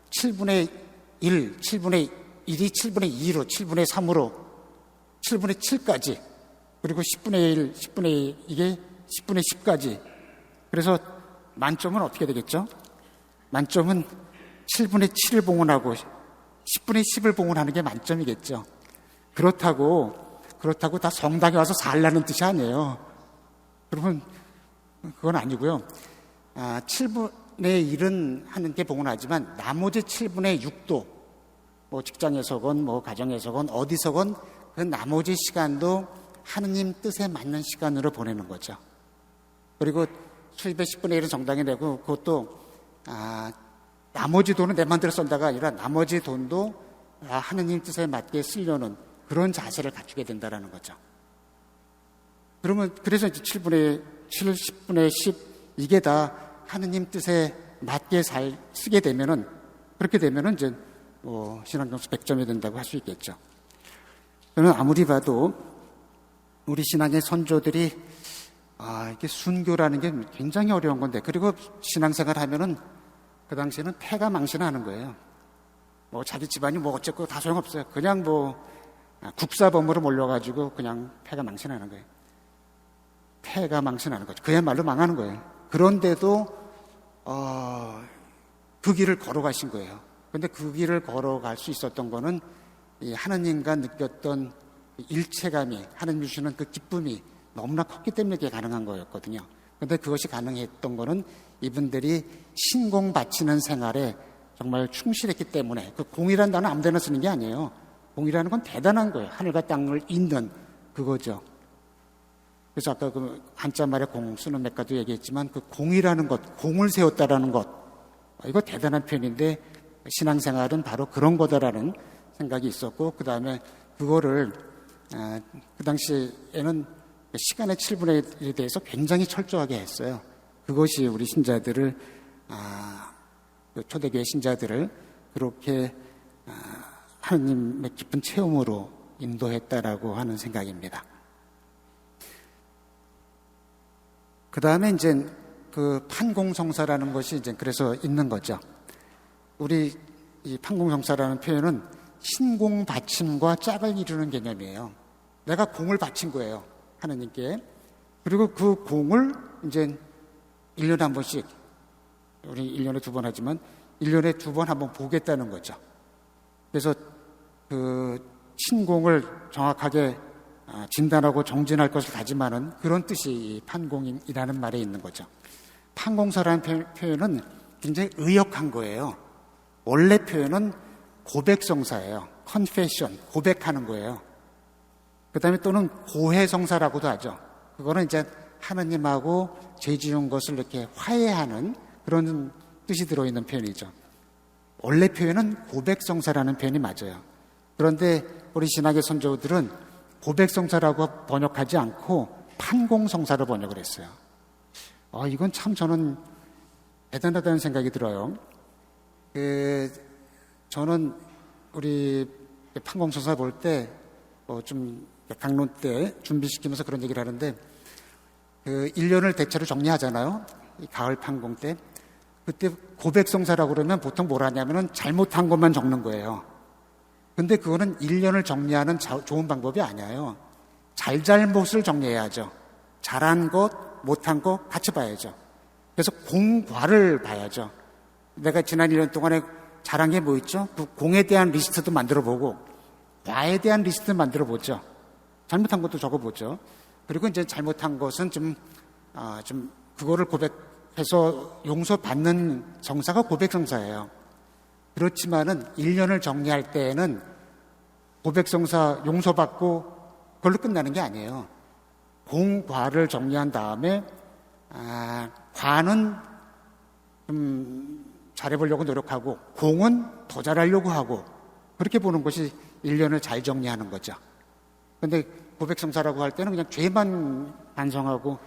7분의 1, 7분의 1이 7분의 2로, 7분의 3으로, 7분의 7까지, 그리고 10분의 1, 10분의 2, 이게 10분의 10까지. 그래서 만점은 어떻게 되겠죠? 만점은 7분의 7을 봉헌하고 10분의 10을 봉헌하는 게 만점이겠죠. 그렇다고 다 성당에 와서 살라는 뜻이 아니에요. 그러면 그건 아니고요. 7분의 1은 하는 게 봉헌하지만 나머지 7분의 6도, 뭐 직장에서건 뭐 가정에서건 어디서건 그 나머지 시간도 하느님 뜻에 맞는 시간으로 보내는 거죠. 그리고 수입의 10분의 1은 정당에 내고, 그것도 나머지 돈은 내 마음대로 쓴다가 아니라 나머지 돈도 하느님 뜻에 맞게 쓰려는 그런 자세를 갖추게 된다는 거죠. 그래서 이제 7분의 7, 10분의 10 이게 다 하느님 뜻에 맞게 쓰게 되면은, 그렇게 되면은 이제 신앙점수 100점이 된다고 할 수 있겠죠. 저는 아무리 봐도 우리 신앙의 선조들이 이게 순교라는 게 굉장히 어려운 건데, 그리고 신앙생활 하면은 그 당시에는 패가 망신하는 거예요. 자기 집안이 어쨌고 다 소용없어요. 그냥 국사범으로 몰려가지고 그냥 패가 망신하는 거예요. 패가 망신하는 거죠. 그야말로 망하는 거예요. 그런데도 그 길을 걸어가신 거예요. 그런데 그 길을 걸어갈 수 있었던 거는 이 하느님과 느꼈던 일체감이, 하느님 주시는 그 기쁨이 너무나 컸기 때문에 그게 가능한 거였거든요. 그런데 그것이 가능했던 거는 이분들이 신공 바치는 생활에 정말 충실했기 때문에 그 공이라는 단어 아무데나 쓰는 게 아니에요. 공이라는 건 대단한 거예요. 하늘과 땅을 잇는 그거죠. 그래서 아까 그 한자 말에 공 쓰는 맥가도 얘기했지만 그 공이라는 것, 공을 세웠다라는 것, 이거 대단한 표현인데 신앙생활은 바로 그런 거다라는 생각이 있었고, 그 다음에 그거를 그 당시에는 시간의 7분의 1에 대해서 굉장히 철저하게 했어요. 그것이 우리 신자들을 초대교회 신자들을 그렇게 하느님의 깊은 체험으로 인도했다라고 하는 생각입니다. 그 다음에 이제 그 판공성사라는 것이 이제 그래서 있는 거죠. 우리 이 판공성사라는 표현은 신공 바침과 짝을 이루는 개념이에요. 내가 공을 바친 거예요. 하느님께. 그리고 그 공을 이제 1년에 한 번씩, 우리 1년에 2번 하지만 1년에 2번 한번 보겠다는 거죠. 그래서 그 신공을 정확하게 진단하고 정진할 것을 다짐하는 그런 뜻이 판공이라는 말에 있는 거죠. 판공사라는 표현은 굉장히 의역한 거예요. 원래 표현은 고백성사예요. confession, 고백하는 거예요. 그 다음에 또는 고해성사라고도 하죠. 그거는 이제 하느님하고 죄 지은 것을 이렇게 화해하는 그런 뜻이 들어있는 표현이죠. 원래 표현은 고백성사라는 표현이 맞아요. 그런데 우리 신학의 선조들은 고백성사라고 번역하지 않고 판공성사로 번역을 했어요. 이건 참 저는 대단하다는 생각이 들어요. 저는 우리 판공성사 볼 때 좀 강론 때 준비시키면서 그런 얘기를 하는데 1년을 대체로 정리하잖아요. 가을 판공 때. 그때 고백성사라고 그러면 보통 뭘 하냐면은 잘못한 것만 적는 거예요. 근데 그거는 1년을 정리하는 좋은 방법이 아니에요. 잘잘못을 정리해야죠. 잘한 것, 못한 것 같이 봐야죠. 그래서 공과를 봐야죠. 내가 지난 1년 동안에 잘한 게 뭐 있죠? 그 공에 대한 리스트도 만들어 보고 과에 대한 리스트도 만들어 보죠. 잘못한 것도 적어 보죠. 그리고 이제 잘못한 것은 좀 그거를 고백해서 용서받는 성사가 고백성사예요. 그렇지만은 1년을 정리할 때에는 고백성사 용서받고 그걸로 끝나는 게 아니에요. 공과를 정리한 다음에 과는 좀 잘해보려고 노력하고 공은 더 잘하려고 하고 그렇게 보는 것이 1년을 잘 정리하는 거죠. 그런데 고백성사라고 할 때는 그냥 죄만 반성하고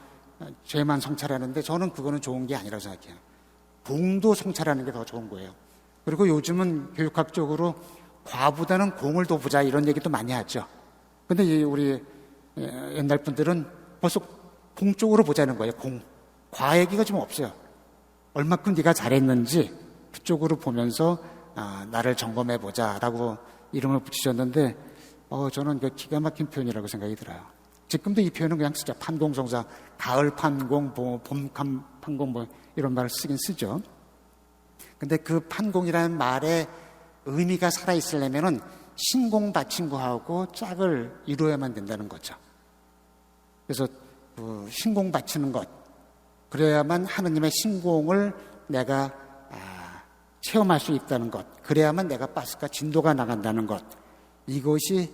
죄만 성찰하는데 저는 그거는 좋은 게 아니라고 생각해요. 공도 성찰하는 게 더 좋은 거예요. 그리고 요즘은 교육학적으로 과보다는 공을 더 보자 이런 얘기도 많이 하죠. 근데 우리 옛날 분들은 벌써 공 쪽으로 보자는 거예요. 공. 과 얘기가 좀 없어요. 얼마큼 네가 잘했는지 그쪽으로 보면서 나를 점검해 보자라고 이름을 붙이셨는데 저는 그 기가 막힌 표현이라고 생각이 들어요. 지금도 이 표현은 그냥 쓰죠. 판공성사, 가을 판공, 봄 판공 이런 말을 쓰긴 쓰죠. 근데 그 판공이라는 말의 의미가 살아있으려면은 신공 바친 거하고 짝을 이루어야만 된다는 거죠. 그래서 신공 바치는 것, 그래야만 하느님의 신공을 내가 체험할 수 있다는 것, 그래야만 내가 파스카 진도가 나간다는 것, 이것이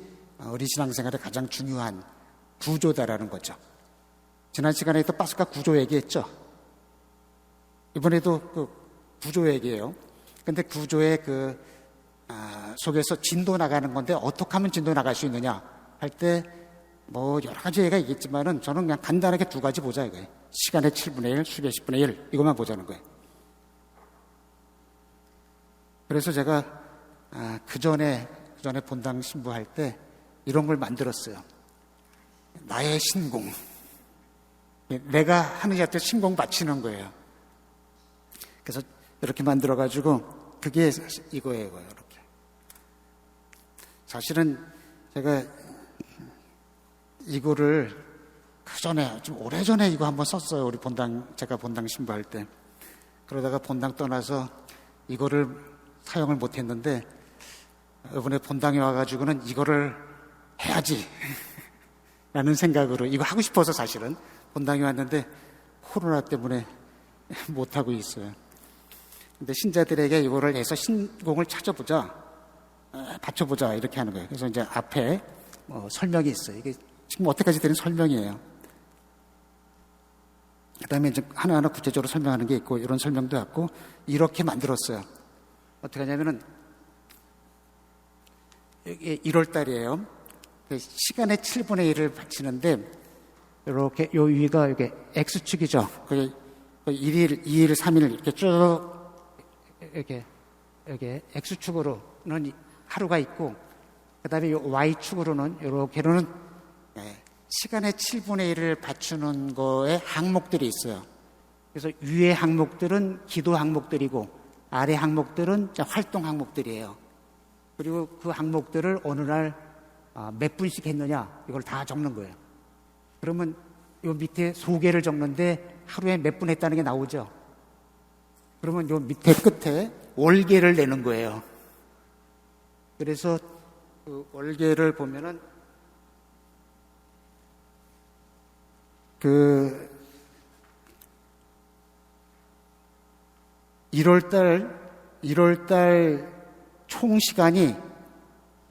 우리 신앙생활의 가장 중요한 구조다라는 거죠. 지난 시간에도 파스카 구조 얘기했죠. 이번에도 그 구조 얘기예요. 근데 구조의 속에서 진도 나가는 건데 어떻게 하면 진도 나갈 수 있느냐 할 때 여러 가지 얘기가 있겠지만은 저는 그냥 간단하게 2가지 보자 이거예요. 시간의 7분의 1, 수의 10분의 1 이것만 보자는 거예요. 그래서 제가 그 전에 본당 신부할 때 이런 걸 만들었어요. 나의 신공. 내가 하느님한테 신공 바치는 거예요. 그래서 이렇게 만들어가지고 그게 이거예요. 이렇게. 사실은 제가 이거를 그 전에 좀 오래전에 이거 한번 썼어요. 제가 본당 신부할 때. 그러다가 본당 떠나서 이거를 사용을 못했는데 이번에 본당에 와가지고는 이거를 해야지 라는 생각으로 이거 하고 싶어서 사실은 본당에 왔는데 코로나 때문에 못하고 있어요. 근데 신자들에게 이거를 해서 신공을 찾아보자, 받쳐보자 이렇게 하는 거예요. 그래서 이제 앞에 설명이 있어요. 이게 지금 어떻게까지 되는 설명이에요. 그 다음에 이제 하나하나 구체적으로 설명하는 게 있고, 이런 설명도 있고, 이렇게 만들었어요. 어떻게 하냐면은, 이게 1월 달이에요. 시간의 7분의 1을 바치는데, 이렇게, 요 위가 이게 X축이죠. 그게 1일, 2일, 3일 이렇게 쭉, 이렇게 X축으로는 하루가 있고, 그 다음에 요 Y축으로는, 이렇게로는 시간의 7분의 1을 받추는 거에 항목들이 있어요. 그래서 위의 항목들은 기도 항목들이고, 아래 항목들은 활동 항목들이에요. 그리고 그 항목들을 어느 날 몇 분씩 했느냐, 이걸 다 적는 거예요. 그러면 요 밑에 소개를 적는데 하루에 몇 분 했다는 게 나오죠. 그러면 요 밑에 끝에 월계를 내는 거예요. 그래서 그 월계를 보면은 그 1월달 총 시간이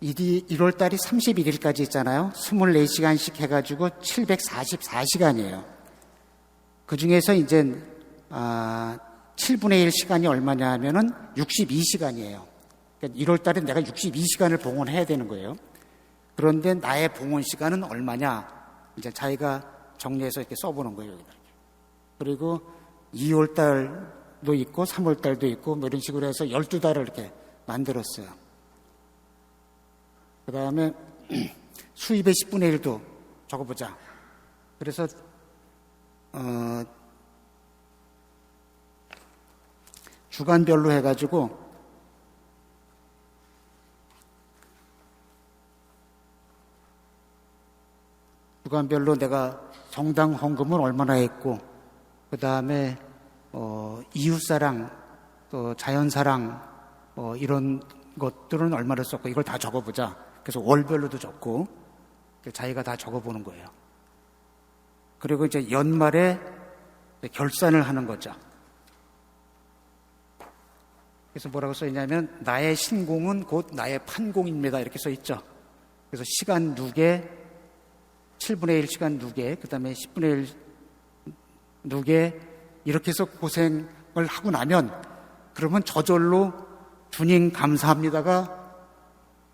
1월달이 31일까지 있잖아요. 24시간씩 해가지고 744시간이에요. 그 중에서 이제 7분의 1 시간이 얼마냐 하면은 62시간이에요. 그러니까 1월달에 내가 62시간을 봉헌해야 되는 거예요. 그런데 나의 봉헌 시간은 얼마냐? 이제 자기가 정리해서 이렇게 써보는 거예요. 여기다. 그리고 2월달도 있고 3월달도 있고 뭐 이런 식으로 해서 12달을 이렇게 만들었어요. 그 다음에 수입의 10분의 1도 적어보자. 그래서 주간별로 해가지고 주간별로 내가 정당 헌금은 얼마나 했고, 그 다음에 이웃사랑, 또 자연사랑 이런 것들은 얼마나 썼고, 이걸 다 적어보자. 그래서 월별로도 적고 자기가 다 적어보는 거예요. 그리고 이제 연말에 결산을 하는 거죠. 그래서 뭐라고 써있냐면 나의 신공은 곧 나의 판공입니다 이렇게 써있죠. 그래서 시간 누계, 7분의 1 시간 누계, 그 다음에 10분의 1 누계 이렇게 해서 고생을 하고 나면 그러면 저절로 주님 감사합니다가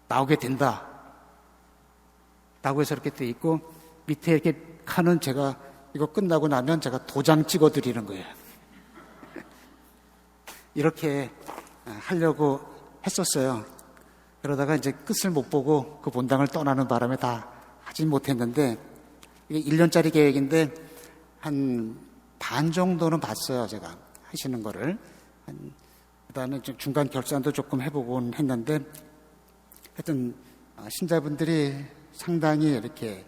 나오게 된다 라고 해서 이렇게 돼 있고, 밑에 이렇게 칸은 제가 이거 끝나고 나면 제가 도장 찍어 드리는 거예요. 이렇게 하려고 했었어요. 그러다가 이제 끝을 못 보고 그 본당을 떠나는 바람에 다 하진 못했는데, 이게 1년짜리 계획인데 한 반 정도는 봤어요. 제가 하시는 거를. 그 다음에 중간 결산도 조금 해보곤 했는데, 하여튼 신자분들이 상당히 이렇게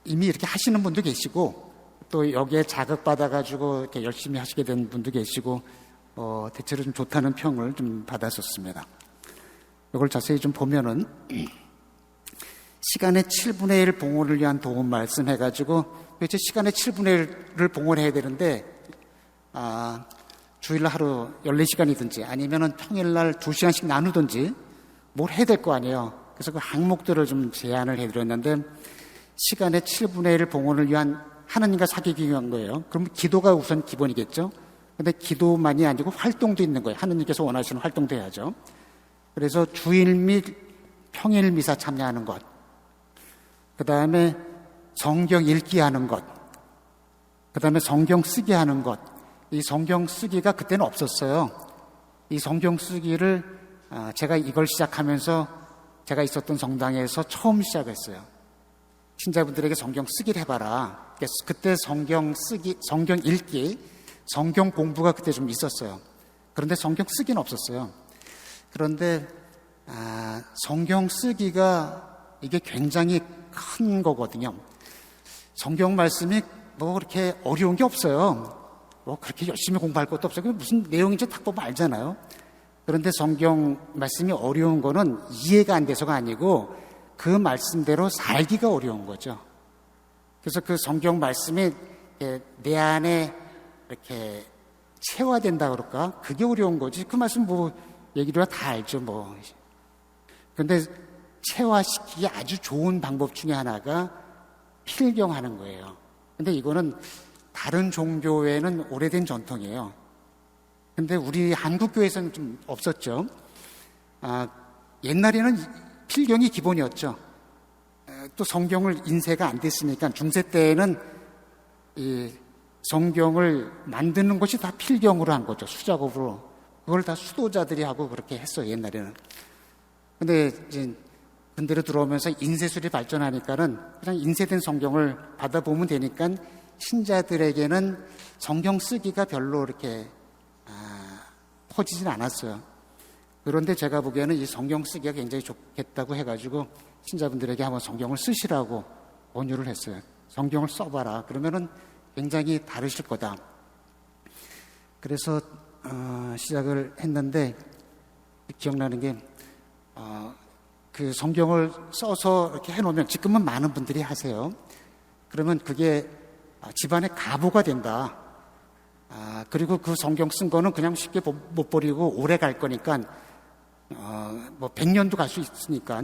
이미 이렇게 하시는 분도 계시고, 또 여기에 자극받아가지고 이렇게 열심히 하시게 된 분도 계시고, 대체로 좀 좋다는 평을 좀 받았었습니다. 이걸 자세히 좀 보면은 시간의 7분의 1 봉헌을 위한 도움 말씀 해가지고, 도대체 시간의 7분의 1을 봉헌해야 되는데, 주일날 하루 14시간이든지 아니면은 평일날 2시간씩 나누든지 뭘 해야 될 거 아니에요. 그래서 그 항목들을 좀 제안을 해드렸는데, 시간의 7분의 1 봉헌을 위한 하나님과 사귀기 위한 거예요. 그럼 기도가 우선 기본이겠죠. 근데 기도만이 아니고 활동도 있는 거예요. 하나님께서 원하시는 활동도 해야죠. 그래서 주일 및 평일 미사 참여하는 것, 그 다음에 성경 읽기 하는 것, 그 다음에 성경 쓰기 하는 것. 이 성경 쓰기가 그때는 없었어요. 이 성경 쓰기를 제가 이걸 시작하면서 제가 있었던 성당에서 처음 시작했어요. 신자분들에게 성경 쓰기를 해봐라. 그때 성경 쓰기, 성경 읽기, 성경 공부가 그때 좀 있었어요. 그런데 성경 쓰기는 없었어요. 그런데 성경 쓰기가 이게 굉장히 큰 거거든요. 성경 말씀이 뭐 그렇게 어려운 게 없어요. 뭐 그렇게 열심히 공부할 것도 없어요. 그게 무슨 내용인지 딱 보면 알잖아요. 그런데 성경 말씀이 어려운 거는 이해가 안 돼서가 아니고 그 말씀대로 살기가 어려운 거죠. 그래서 그 성경 말씀이 내 안에 이렇게 체화된다 그럴까? 그게 어려운 거지. 그 말씀 뭐 얘기를 다 알죠, 뭐. 근데 체화시키기 아주 좋은 방법 중에 하나가 필경하는 거예요. 근데 이거는 다른 종교에는 오래된 전통이에요. 근데 우리 한국교회에서는 좀 없었죠. 옛날에는 필경이 기본이었죠. 또 성경을 인쇄가 안 됐으니까 중세 때에는 이 성경을 만드는 것이 다 필경으로 한 거죠. 수작업으로. 그걸 다 수도자들이 하고 그렇게 했어요, 옛날에는. 근데 이제 근대로 들어오면서 인쇄술이 발전하니까는 그냥 인쇄된 성경을 받아보면 되니까 신자들에게는 성경 쓰기가 별로 이렇게 퍼지진 않았어요. 그런데 제가 보기에는 이 성경 쓰기가 굉장히 좋겠다고 해가지고 신자분들에게 한번 성경을 쓰시라고 권유를 했어요. 성경을 써봐라. 그러면은 굉장히 다르실 거다. 그래서 시작을 했는데 기억나는 게 그 성경을 써서 이렇게 해놓으면 지금은 많은 분들이 하세요. 그러면 그게 집안의 가보가 된다. 그리고 그 성경 쓴 거는 그냥 쉽게 못 버리고 오래 갈 거니까 뭐 100년도 갈 수 있으니까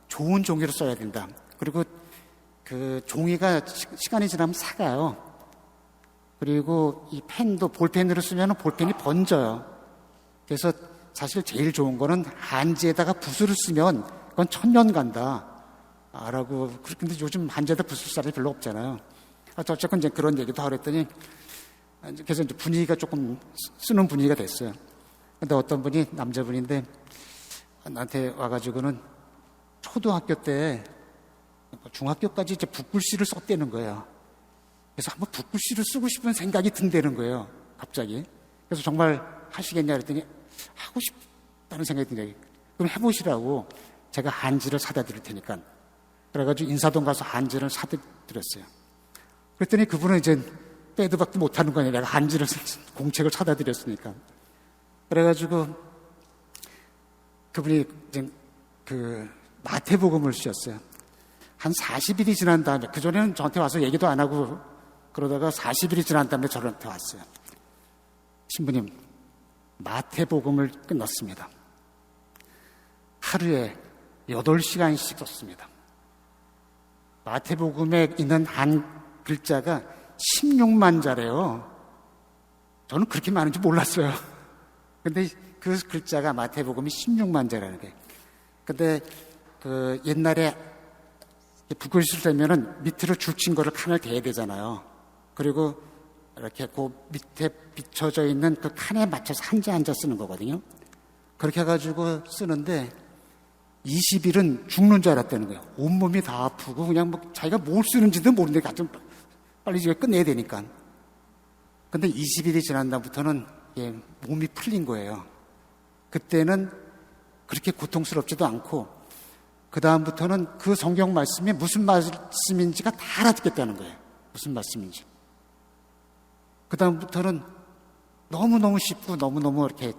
좋은 종이로 써야 된다. 그리고 그 종이가 시간이 지나면 삭아요. 그리고 이 펜도 볼펜으로 쓰면 볼펜이 번져요. 그래서 사실 제일 좋은 거는 한지에다가 붓을 쓰면 그건 1000년 간다. 라고. 근데 요즘 한지에다 붓을 쓸 사람이 별로 없잖아요. 어쨌건 이제 그런 얘기도 하고 그랬더니 그래서 이제 분위기가 조금 쓰는 분위기가 됐어요. 근데 어떤 분이 남자분인데 나한테 와가지고는 초등학교 때 중학교까지 이제 붓글씨를 썼다는 거예요. 그래서 한번 붓글씨를 쓰고 싶은 생각이 든다는 거예요. 갑자기. 그래서 정말 하시겠냐 그랬더니 하고 싶다는 생각이 드네요. 그럼 해보시라고 제가 한지를 사다 드릴 테니까. 그래가지고 인사동 가서 한지를 사다 드렸어요. 그랬더니 그분은 이제 빼도 박도 못하는 거냐. 내가 한지를 공책을 사다 드렸으니까. 그래가지고 그분이 이제 그 마태복음을 주셨어요. 한 40일이 지난 다음에, 그전에는 저한테 와서 얘기도 안 하고 그러다가 40일이 지난 다음에 저한테 왔어요. 신부님, 마태복음을 끝났습니다. 하루에 8시간씩 썼습니다. 마태복음에 있는 한 글자가 16만 자래요. 저는 그렇게 많은지 몰랐어요. 근데 그 글자가 마태복음이 16만 자라는 거예요. 근데 그 옛날에 붓글씨를 대면은 밑으로 줄친 거를 칸을 대야 되잖아요. 그리고 이렇게 그 밑에 비춰져 있는 그 칸에 맞춰서 한자 한자 쓰는 거거든요. 그렇게 해가지고 쓰는데 20일은 죽는 줄 알았다는 거예요. 온몸이 다 아프고 그냥 뭐 자기가 뭘 쓰는지도 모르는데 가끔 빨리 이제 끝내야 되니까. 근데 20일이 지난 다음부터는 몸이 풀린 거예요. 그때는 그렇게 고통스럽지도 않고 그 다음부터는 그 성경 말씀이 무슨 말씀인지가 다 알아듣겠다는 거예요. 무슨 말씀인지. 그 다음부터는 너무너무 쉽고 너무너무 이렇게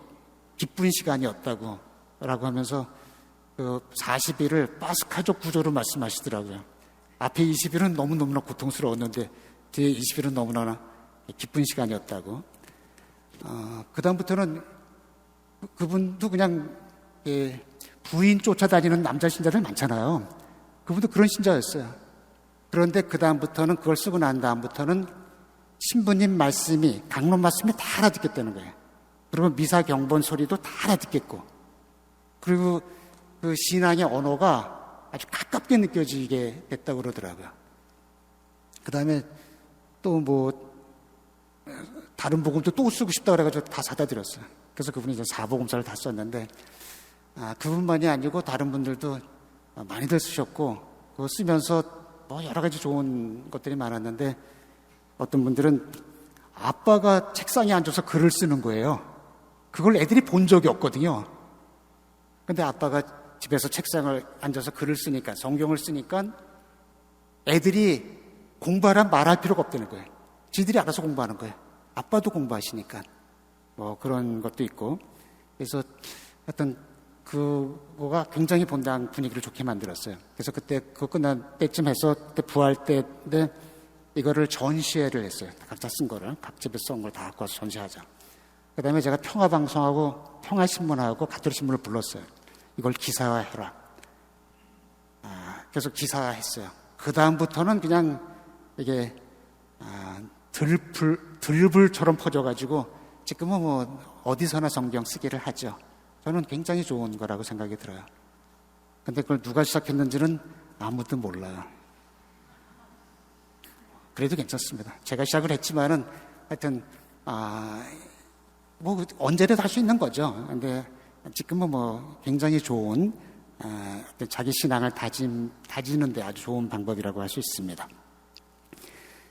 기쁜 시간이었다고 라고 하면서 그 40일을 파스카적 구조로 말씀하시더라고요. 앞에 20일은 너무너무나 고통스러웠는데 뒤에 20일은 너무나 기쁜 시간이었다고. 그 다음부터는 그분도 그냥 부인 쫓아다니는 남자 신자들 많잖아요. 그분도 그런 신자였어요. 그런데 그 다음부터는 그걸 쓰고 난 다음부터는 신부님 말씀이, 강론 말씀이 다 알아듣겠다는 거예요. 그리고 미사 경본 소리도 다 알아듣겠고, 그리고 그 신앙의 언어가 아주 가깝게 느껴지게 됐다고 그러더라고요. 그 다음에 또 뭐 다른 복음도 또 쓰고 싶다고 그래가지고 다 사다 드렸어요. 그래서 그분이 이제 4복음서를 다 썼는데, 그분만이 아니고 다른 분들도 많이들 쓰셨고, 그거 쓰면서 뭐 여러 가지 좋은 것들이 많았는데, 어떤 분들은 아빠가 책상에 앉아서 글을 쓰는 거예요. 그걸 애들이 본 적이 없거든요. 근데 아빠가 집에서 책상을 앉아서 글을 쓰니까, 성경을 쓰니까 애들이 공부하라 말할 필요가 없다는 거예요. 지들이 알아서 공부하는 거예요. 아빠도 공부하시니까. 뭐 그런 것도 있고. 그래서 하여튼 그거가 굉장히 본당 분위기를 좋게 만들었어요. 그래서 그때 그거 끝난 때쯤 해서 그때 부활 때인데 이거를 전시회를 했어요. 각자 쓴 거를, 각 집에 쓴 걸 다 갖고 와서 전시하자. 그 다음에 제가 평화방송하고 평화신문하고 가톨신문을 불렀어요. 이걸 기사화해라. 그래서 기사화했어요. 그 다음부터는 그냥 이게 들불처럼 퍼져가지고 지금은 뭐 어디서나 성경 쓰기를 하죠. 저는 굉장히 좋은 거라고 생각이 들어요. 근데 그걸 누가 시작했는지는 아무도 몰라요. 그래도 괜찮습니다. 제가 시작을 했지만은 하여튼 뭐 언제라도 할 수 있는 거죠. 근데 지금은 뭐 굉장히 좋은 자기 신앙을 다지는데 아주 좋은 방법이라고 할 수 있습니다.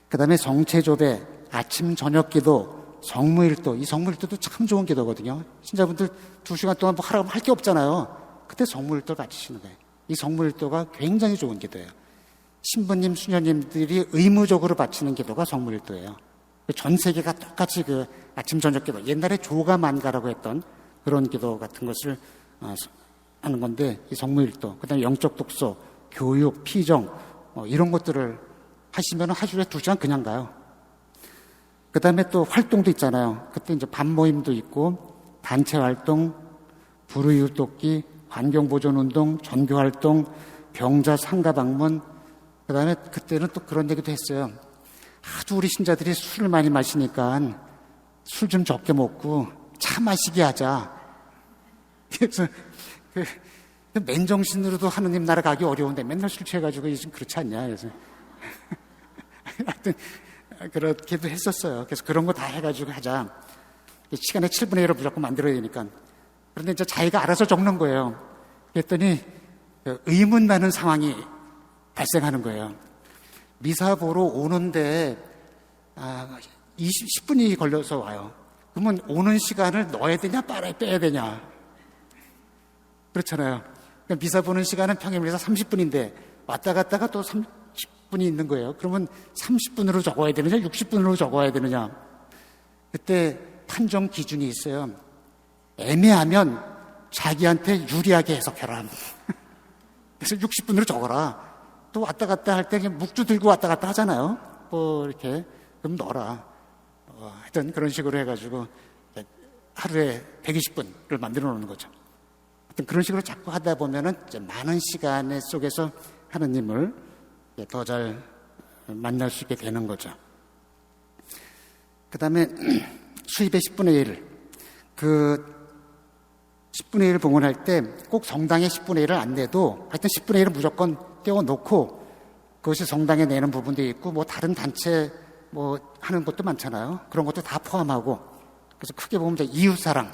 그 다음에 정체조배, 아침 저녁 기도, 성무일도. 이 성무일도도 참 좋은 기도거든요. 신자분들 2시간 동안 뭐 하라고 할 게 없잖아요. 그때 성무일도를 바치시는 거예요. 이 성무일도가 굉장히 좋은 기도예요. 신부님, 수녀님들이 의무적으로 바치는 기도가 성무일도예요. 전 세계가 똑같이 그 아침 저녁 기도, 옛날에 조가만가라고 했던 그런 기도 같은 것을 하는 건데, 이 성무일도, 그 다음에 영적 독서, 교육, 피정, 이런 것들을 하시면 하루에 2시간 그냥 가요. 그 다음에 또 활동도 있잖아요. 그때 이제 밤 모임도 있고, 단체 활동, 불우이웃 돕기, 환경보존운동, 전교활동, 병자 상가 방문, 그 다음에 그때는 또 그런 얘기도 했어요. 하도 우리 신자들이 술을 많이 마시니까 술 좀 적게 먹고 차 마시게 하자. 그래서 맨정신으로도 하느님 나라 가기 어려운데 맨날 술 취해가지고 요즘 그렇지 않냐. 그래서 하여튼 그렇게도 했었어요. 그래서 그런 거 다 해가지고 하자. 시간의 7분의 1을 무조건 만들어야 되니까. 그런데 이제 자기가 알아서 적는 거예요. 그랬더니 의문 나는 상황이 발생하는 거예요. 미사 보러 오는데 10분이 걸려서 와요. 그러면 오는 시간을 넣어야 되냐 빼야 되냐. 그렇잖아요. 그러니까 미사 보는 시간은 평일에서 30분인데 왔다 갔다가 또 30분이 있는 거예요. 그러면 30분으로 적어야 되느냐 60분으로 적어야 되느냐. 그때 판정 기준이 있어요. 애매하면 자기한테 유리하게 해석해라. 그래서 60분으로 적어라. 또 왔다 갔다 할 때 그냥 묵주 들고 왔다 갔다 하잖아요. 뭐 이렇게 그럼 넣어라. 하여튼 그런 식으로 해가지고 하루에 120분을 만들어 놓는 거죠. 하여튼 그런 식으로 자꾸 하다 보면은 이제 많은 시간 속에서 하느님을 더 잘 만날 수 있게 되는 거죠. 그 다음에 수입의 10분의 1을 그 10분의 1을 봉헌할 때 꼭 성당에 10분의 1을 안 내도 하여튼 10분의 1은 무조건 떼어놓고 그것이 성당에 내는 부분도 있고 뭐 다른 단체 뭐 하는 것도 많잖아요. 그런 것도 다 포함하고 그래서 크게 보면 이웃사랑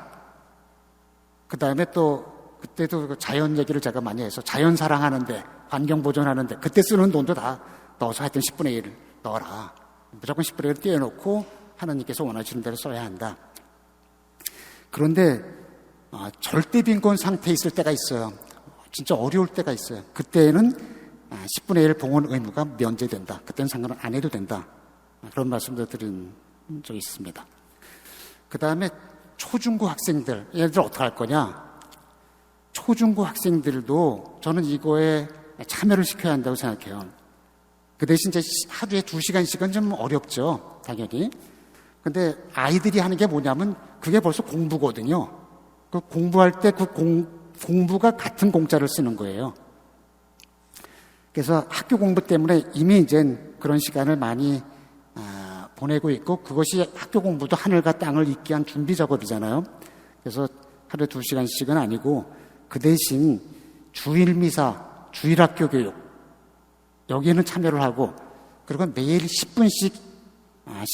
그 다음에 또 그때도 자연 얘기를 제가 많이 해서 자연 사랑하는데 환경보존하는데 그때 쓰는 돈도 다 넣어서 하여튼 10분의 1을 넣어라. 무조건 10분의 1을 떼어놓고 하나님께서 원하시는 대로 써야 한다. 그런데 절대 빈곤 상태에 있을 때가 있어요. 진짜 어려울 때가 있어요. 그때는 10분의 1 봉헌 의무가 면제된다. 그때는 상관은 안 해도 된다. 그런 말씀도 드린 적이 있습니다. 그 다음에 초중고 학생들, 얘들 어떻게 할 거냐? 초중고 학생들도 저는 이거에 참여를 시켜야 한다고 생각해요. 그 대신 이제 하루에 2시간씩은 좀 어렵죠. 당연히. 근데 아이들이 하는 게 뭐냐면 그게 벌써 공부거든요. 그 공부할 때 그 공부가 같은 공짜를 쓰는 거예요. 그래서 학교 공부 때문에 이미 이제 그런 시간을 많이 보내고 있고 그것이 학교 공부도 하늘과 땅을 잇게 한 준비 작업이잖아요. 그래서 하루에 2시간씩은 아니고 그 대신 주일미사, 주일학교 교육 여기에는 참여를 하고 그리고 매일 10분씩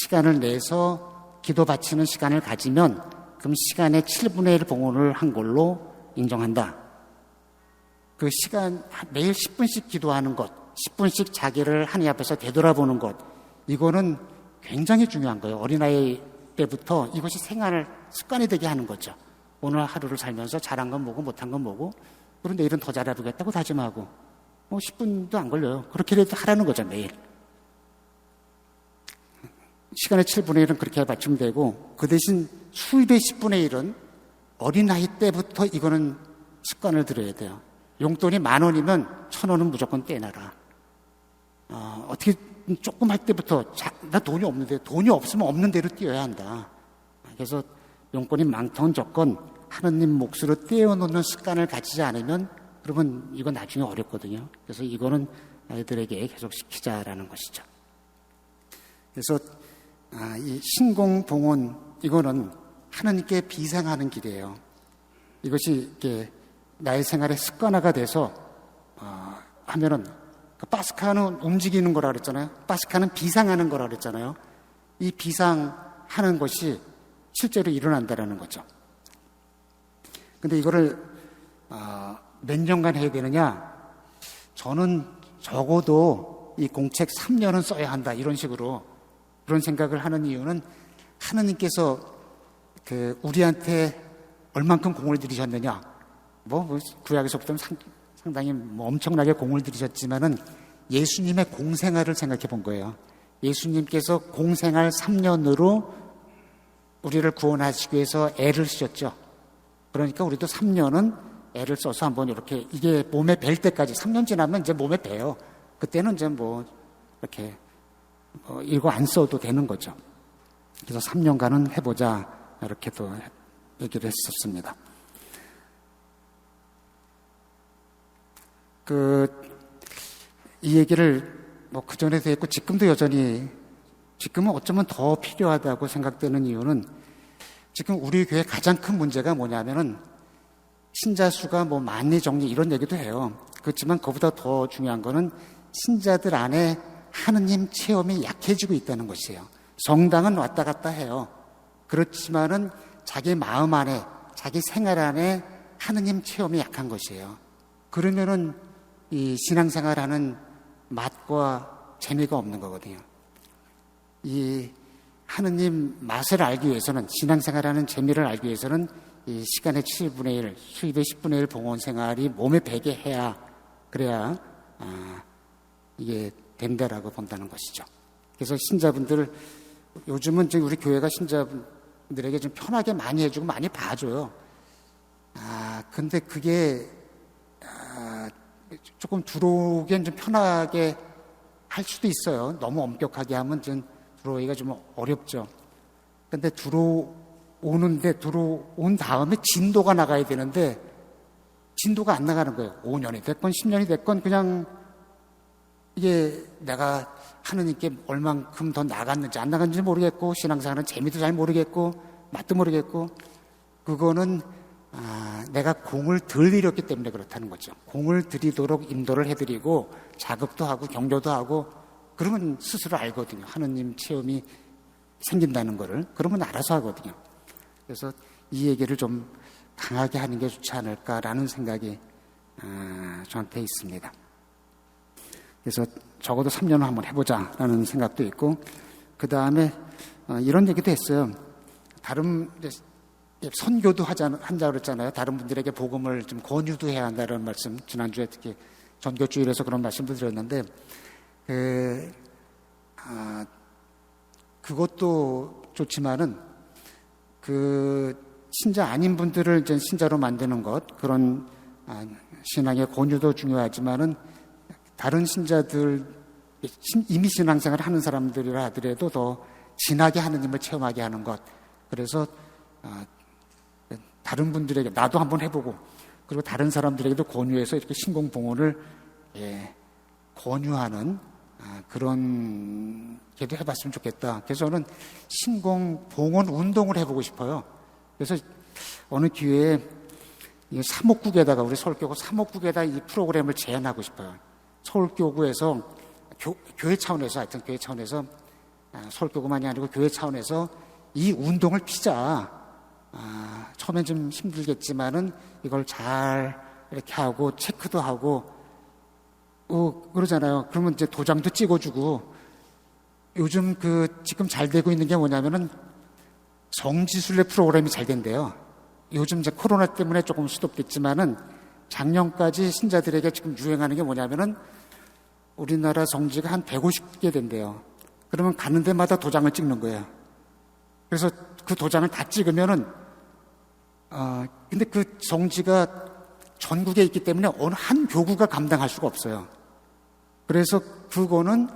시간을 내서 기도 바치는 시간을 가지면 그럼 시간의 7분의 1 봉헌을 한 걸로 인정한다. 그 시간 매일 10분씩 기도하는 것, 10분씩 자기를 하나님 앞에서 되돌아보는 것 이거는 굉장히 중요한 거예요. 어린아이 때부터 이것이 생활 습관이 되게 하는 거죠. 오늘 하루를 살면서 잘한 건 뭐고 못한 건 뭐고 그리고 내일은 더 잘해보겠다고 다짐하고 뭐 10분도 안 걸려요. 그렇게라도 하라는 거죠. 매일. 시간의 7분의 1은 그렇게 맞추면 되고 그 대신 수입의 10분의 1은 어린아이 때부터 이거는 습관을 들여야 돼요. 용돈이 10,000원이면 1,000원은 무조건 떼놔라. 어떻게 조금 할 때부터 나 돈이 없는데 돈이 없으면 없는 대로 뛰어야 한다. 그래서 용건이 많던 조건 하느님 몫으로 떼어놓는 습관을 가지지 않으면 그러면 이건 나중에 어렵거든요. 그래서 이거는 아이들에게 계속 시키자라는 것이죠. 그래서 이 신공봉헌 이거는 하느님께 비상하는 길이에요. 이것이 이렇게 나의 생활의 습관화가 돼서 하면은 파스카는 움직이는 거라 그랬잖아요. 파스카는 비상하는 거라 그랬잖아요. 이 비상하는 것이 실제로 일어난다라는 거죠. 근데 이거를 몇 년간 해야 되느냐? 저는 적어도 이 공책 3년은 써야 한다 이런 식으로 그런 생각을 하는 이유는 하느님께서 우리한테 얼만큼 공을 들이셨느냐? 구약에서부터 상당히 엄청나게 공을 들이셨지만은 예수님의 공생활을 생각해 본 거예요. 예수님께서 공생활 3년으로 우리를 구원하시기 위해서 애를 쓰셨죠. 그러니까 우리도 3년은 애를 써서 한번 이렇게 이게 몸에 뵐 때까지 3년 지나면 이제 몸에 배요. 그때는 이제 이렇게 이거 안 써도 되는 거죠. 그래서 3년간은 해보자 이렇게 또 얘기를 했었습니다. 이 얘기를 그 전에도 했고 지금도 여전히 지금은 어쩌면 더 필요하다고 생각되는 이유는 지금 우리 교회 가장 큰 문제가 뭐냐면은 신자 수가 만리 정리 이런 얘기도 해요. 그렇지만 그보다 더 중요한 거는 신자들 안에 하느님 체험이 약해지고 있다는 것이에요. 성당은 왔다 갔다 해요. 그렇지만은 자기 마음 안에 자기 생활 안에 하느님 체험이 약한 것이에요. 그러면은 이 신앙생활하는 맛과 재미가 없는 거거든요. 이 하느님 맛을 알기 위해서는 신앙생활하는 재미를 알기 위해서는 이 시간의 7분의 1, 수입의 10분의 1 봉헌 생활이 몸에 배게 해야 그래야 이게 된다라고 본다는 것이죠. 그래서 신자분들 요즘은 우리 교회가 신자분들에게 좀 편하게 많이 해주고 많이 봐줘요. 근데 그게 조금 들어오기엔 좀 편하게 할 수도 있어요. 너무 엄격하게 하면 좀 들어오기가 좀 어렵죠. 근데 들어온 다음에 진도가 나가야 되는데 진도가 안 나가는 거예요. 5년이 됐건 10년이 됐건 그냥 이게 내가 하느님께 얼만큼 더 나갔는지 안 나갔는지 모르겠고 신앙생활은 재미도 잘 모르겠고 맛도 모르겠고 그거는 내가 공을 덜 들였기 때문에 그렇다는 거죠. 공을 들이도록 인도를 해드리고 자극도 하고 격려도 하고 그러면 스스로 알거든요. 하느님 체험이 생긴다는 거를. 그러면 알아서 하거든요. 그래서 이 얘기를 좀 강하게 하는 게 좋지 않을까라는 생각이 저한테 있습니다. 그래서 적어도 3년을 한번 해보자라는 생각도 있고 그 다음에 이런 얘기도 했어요. 다른 선교도 한다 그랬잖아요. 다른 분들에게 복음을 좀 권유도 해야 한다는 말씀 지난주에 특히 전교주일에서 그런 말씀도 드렸는데 그것도 좋지만은 신자 아닌 분들을 이제 신자로 만드는 것 그런 신앙의 권유도 중요하지만은 다른 신자들 이미 신앙생활을 하는 사람들이라 하더라도 더 진하게 하느님을 체험하게 하는 것 그래서 다른 분들에게 나도 한번 해보고 그리고 다른 사람들에게도 권유해서 이렇게 신공봉헌을 권유하는 그런 게도 해봤으면 좋겠다. 그래서 저는 신공봉헌 운동을 해보고 싶어요. 그래서 어느 기회에 사목국에다가 우리 서울교구 사목국에다 이 프로그램을 제안하고 싶어요. 서울교구에서 교회 차원에서 하여튼 교회 차원에서 서울교구만이 아니고 교회 차원에서 이 운동을 피자. 처음엔 좀 힘들겠지만은 이걸 잘 이렇게 하고 체크도 하고 그러잖아요. 그러면 이제 도장도 찍어주고 요즘 지금 잘 되고 있는 게 뭐냐면은 성지순례 프로그램이 잘 된대요. 요즘 이제 코로나 때문에 조금 스톱됐지만은 작년까지 신자들에게 지금 유행하는 게 뭐냐면은 우리나라 성지가 한 150개 된대요. 그러면 가는 데마다 도장을 찍는 거예요. 그래서 그 도장을 다 찍으면은 근데 그 성지가 전국에 있기 때문에 어느 한 교구가 감당할 수가 없어요. 그래서 그거는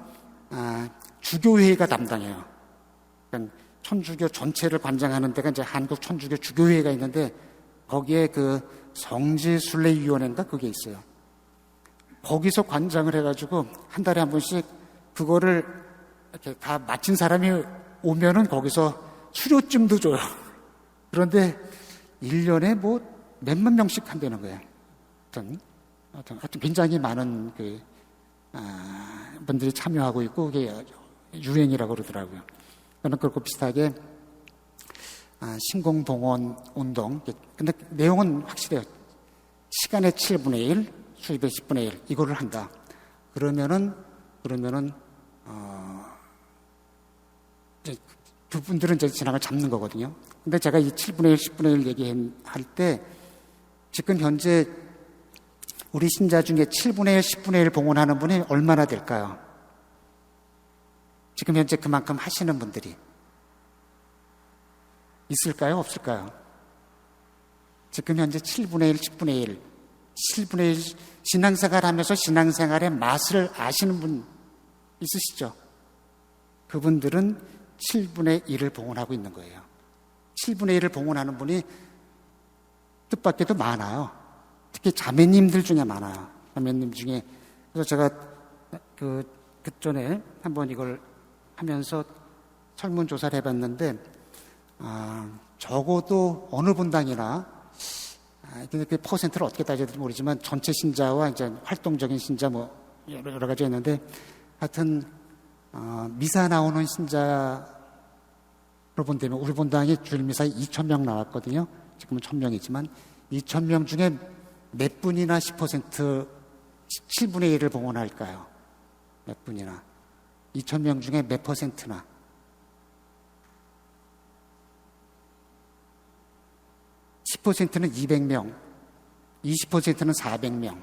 주교회가 담당해요. 그러니까 천주교 전체를 관장하는 데가 이제 한국 천주교 주교회가 있는데 거기에 그 성지순례위원회인가 그게 있어요. 거기서 관장을 해가지고 한 달에 한 번씩 그거를 이렇게 다 마친 사람이 오면은 거기서 수료증도 줘요. 그런데 1년에 뭐 몇만 명씩 한다는 거예요. 하여튼 굉장히 많은 분들이 참여하고 있고 그게 유행이라고 그러더라고요. 저는 그렇고 비슷하게 신공동원 운동. 근데 내용은 확실해요. 시간의 7분의 1, 수입의 10분의 1 이거를 한다. 그러면은 그분들은 이제 진학을 잡는 거거든요. 근데 제가 이 7분의 1, 10분의 1 얘기할 때 지금 현재 우리 신자 중에 7분의 1, 10분의 1 봉헌하는 분이 얼마나 될까요? 지금 현재 그만큼 하시는 분들이 있을까요? 없을까요? 지금 현재 7분의 1, 10분의 1, 7분의 1 신앙생활 하면서 신앙생활의 맛을 아시는 분 있으시죠? 그분들은 7분의 1을 봉헌하고 있는 거예요. 7분의 1을 봉헌하는 분이 뜻밖에도 많아요. 특히 자매님들 중에 많아요. 자매님 중에. 그래서 제가 그전에 한번 이걸 하면서 설문조사를 해봤는데, 적어도 어느 분당이나, 그 퍼센트를 어떻게 따져야 될지 모르지만, 전체 신자와 이제 활동적인 신자 뭐, 여러 가지 있는데, 하여튼, 미사 나오는 신자로 본다면, 우리 본당이 주일미사에 2,000명 나왔거든요. 지금은 1,000명이지만, 2,000명 중에 몇 분이나 10%, 7분의 1을 봉헌할까요? 몇 분이나. 2,000명 중에 몇 퍼센트나. 10%는 200명, 20%는 400명.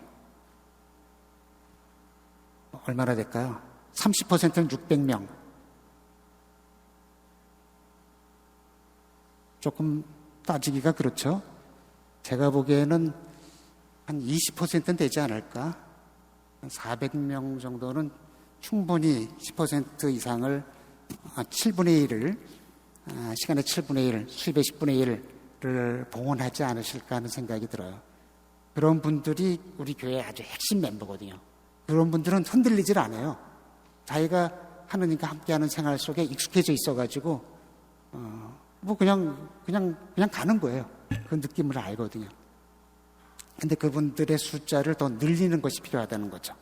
얼마나 될까요? 30%는 600명. 조금 따지기가 그렇죠. 제가 보기에는 한 20%는 되지 않을까? 한 400명 정도는 충분히 10% 이상을 7분의 1을 시간의 7분의 1, 수입의 10분의 1을 봉헌하지 않으실까 하는 생각이 들어요. 그런 분들이 우리 교회의 아주 핵심 멤버거든요. 그런 분들은 흔들리질 않아요. 자기가 하느님과 함께하는 생활 속에 익숙해져 있어가지고 뭐 그냥 가는 거예요. 그 느낌을 알거든요. 근데 그분들의 숫자를 더 늘리는 것이 필요하다는 거죠.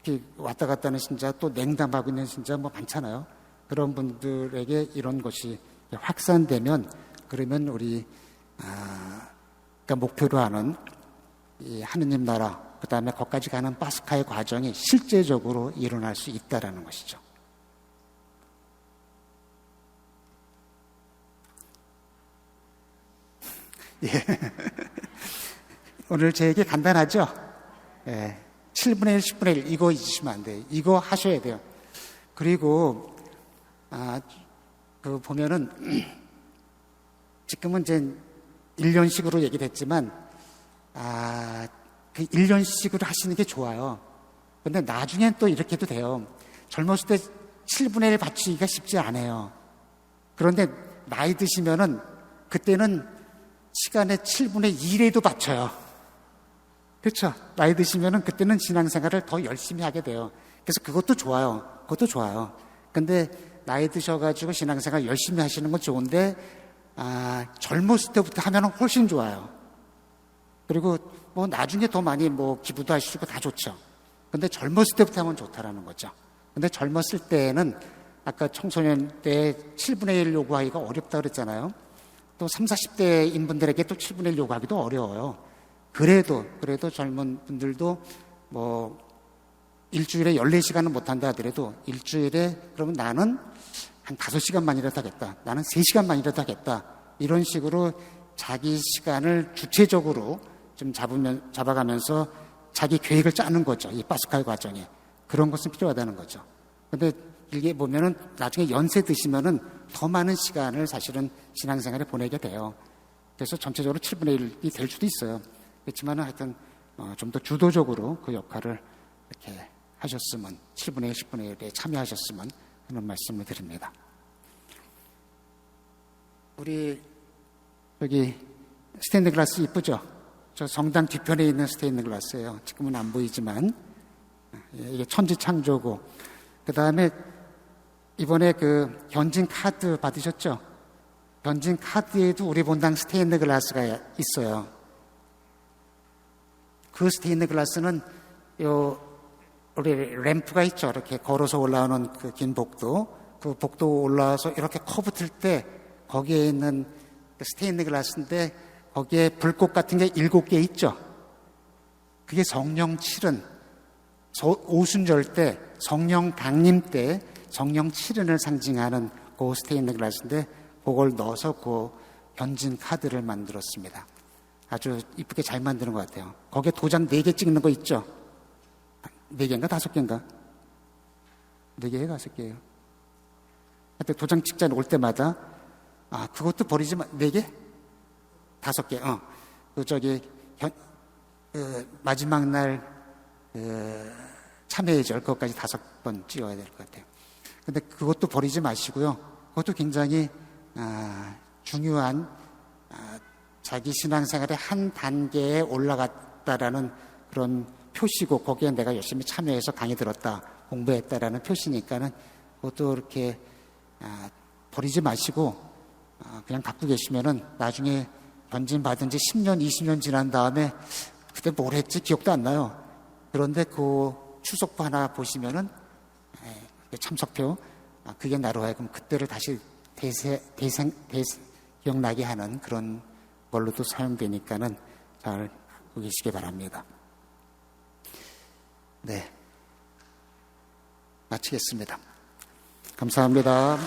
이렇게 왔다 갔다 하는 신자, 또 냉담하고 있는 신자 뭐 많잖아요. 그런 분들에게 이런 것이 확산되면, 그러면 우리 그러니까 목표로 하는 이 하느님 나라, 그 다음에 거기까지 가는 파스카의 과정이 실제적으로 일어날 수 있다라는 것이죠. 예. 오늘 제 얘기 간단하죠? 예. 7분의 1, 10분의 1 이거 잊으시면 안 돼요. 이거 하셔야 돼요. 그리고 보면은 지금은 이제 1년씩으로 얘기를 했지만 그 1년씩으로 하시는 게 좋아요. 근데 나중엔 또 이렇게 해도 돼요. 젊었을 때 7분의 1 바치기가 쉽지 않아요. 그런데 나이 드시면은 그때는 시간의 7분의 1에도 바쳐요. 그렇죠. 나이 드시면은 그때는 신앙생활을 더 열심히 하게 돼요. 그래서 그것도 좋아요. 그것도 좋아요. 근데 나이 드셔가지고 신앙생활 열심히 하시는 건 좋은데, 젊었을 때부터 하면은 훨씬 좋아요. 그리고 뭐 나중에 더 많이 뭐 기부도 하시고 다 좋죠. 근데 젊었을 때부터 하면 좋다라는 거죠. 근데 젊었을 때는 아까 청소년 때 7분의 1 요구하기가 어렵다 그랬잖아요. 또 30, 40대인 분들에게 또 7분의 1 요구하기도 어려워요. 그래도 젊은 분들도 뭐 일주일에 14시간은 못한다 하더라도 일주일에 그러면 나는 한 5시간만이라도 하겠다. 나는 3시간만이라도 하겠다. 이런 식으로 자기 시간을 주체적으로 좀 잡아가면서 자기 계획을 짜는 거죠. 이 파스칼 과정에. 그런 것은 필요하다는 거죠. 근데 이게 보면은 나중에 연세 드시면은 더 많은 시간을 사실은 신앙생활에 보내게 돼요. 그래서 전체적으로 7분의 1이 될 수도 있어요. 그렇지만은 하여튼 좀 더 주도적으로 그 역할을 이렇게 하셨으면 7분의 1, 10분의 1에 참여하셨으면 하는 말씀을 드립니다. 우리 여기 스테인드 글라스 이쁘죠? 저 성당 뒤편에 있는 스테인드 글라스예요. 지금은 안 보이지만 이게 천지창조고, 그 다음에 이번에 그 현진 카드 받으셨죠? 현진 카드에도 우리 본당 스테인드 글라스가 있어요. 그 스테인드 글라스는 우리 램프가 있죠. 이렇게 걸어서 올라오는 그 긴 복도, 그 복도 올라와서 이렇게 커브 틀 때 거기에 있는 그 스테인드 글라스인데 거기에 불꽃 같은 게 7개 있죠. 그게 성령 칠은 오순절 때, 성령 강림 때 성령 칠은을 상징하는 그 스테인드 글라스인데 그걸 넣어서 그 현진 카드를 만들었습니다. 아주 이쁘게 잘 만드는 것 같아요. 거기에 도장 4개 찍는 거 있죠? 4개인가 5개인가? 4개예요, 5개예요. 하여튼 도장 찍자 올 때마다 그것도 버리지 마. 4개? 5개. 마지막 날 참회의 절 그것까지 5번 찍어야 될 것 같아요. 근데 그것도 버리지 마시고요. 그것도 굉장히 중요한 자기 신앙생활의 한 단계에 올라갔다라는 그런 표시고, 거기에 내가 열심히 참여해서 강의 들었다, 공부했다라는 표시니까는 그것도 이렇게 버리지 마시고 그냥 갖고 계시면은 나중에 변진 받은 지 10년, 20년 지난 다음에 그때 뭘 했지 기억도 안 나요. 그런데 그 추석부 하나 보시면은 참석표, 그게 나로 하여금 그때를 다시 기억나게 하는 그런 걸로도 사용되니까는 잘 알고 계시기 바랍니다. 네, 마치겠습니다. 감사합니다.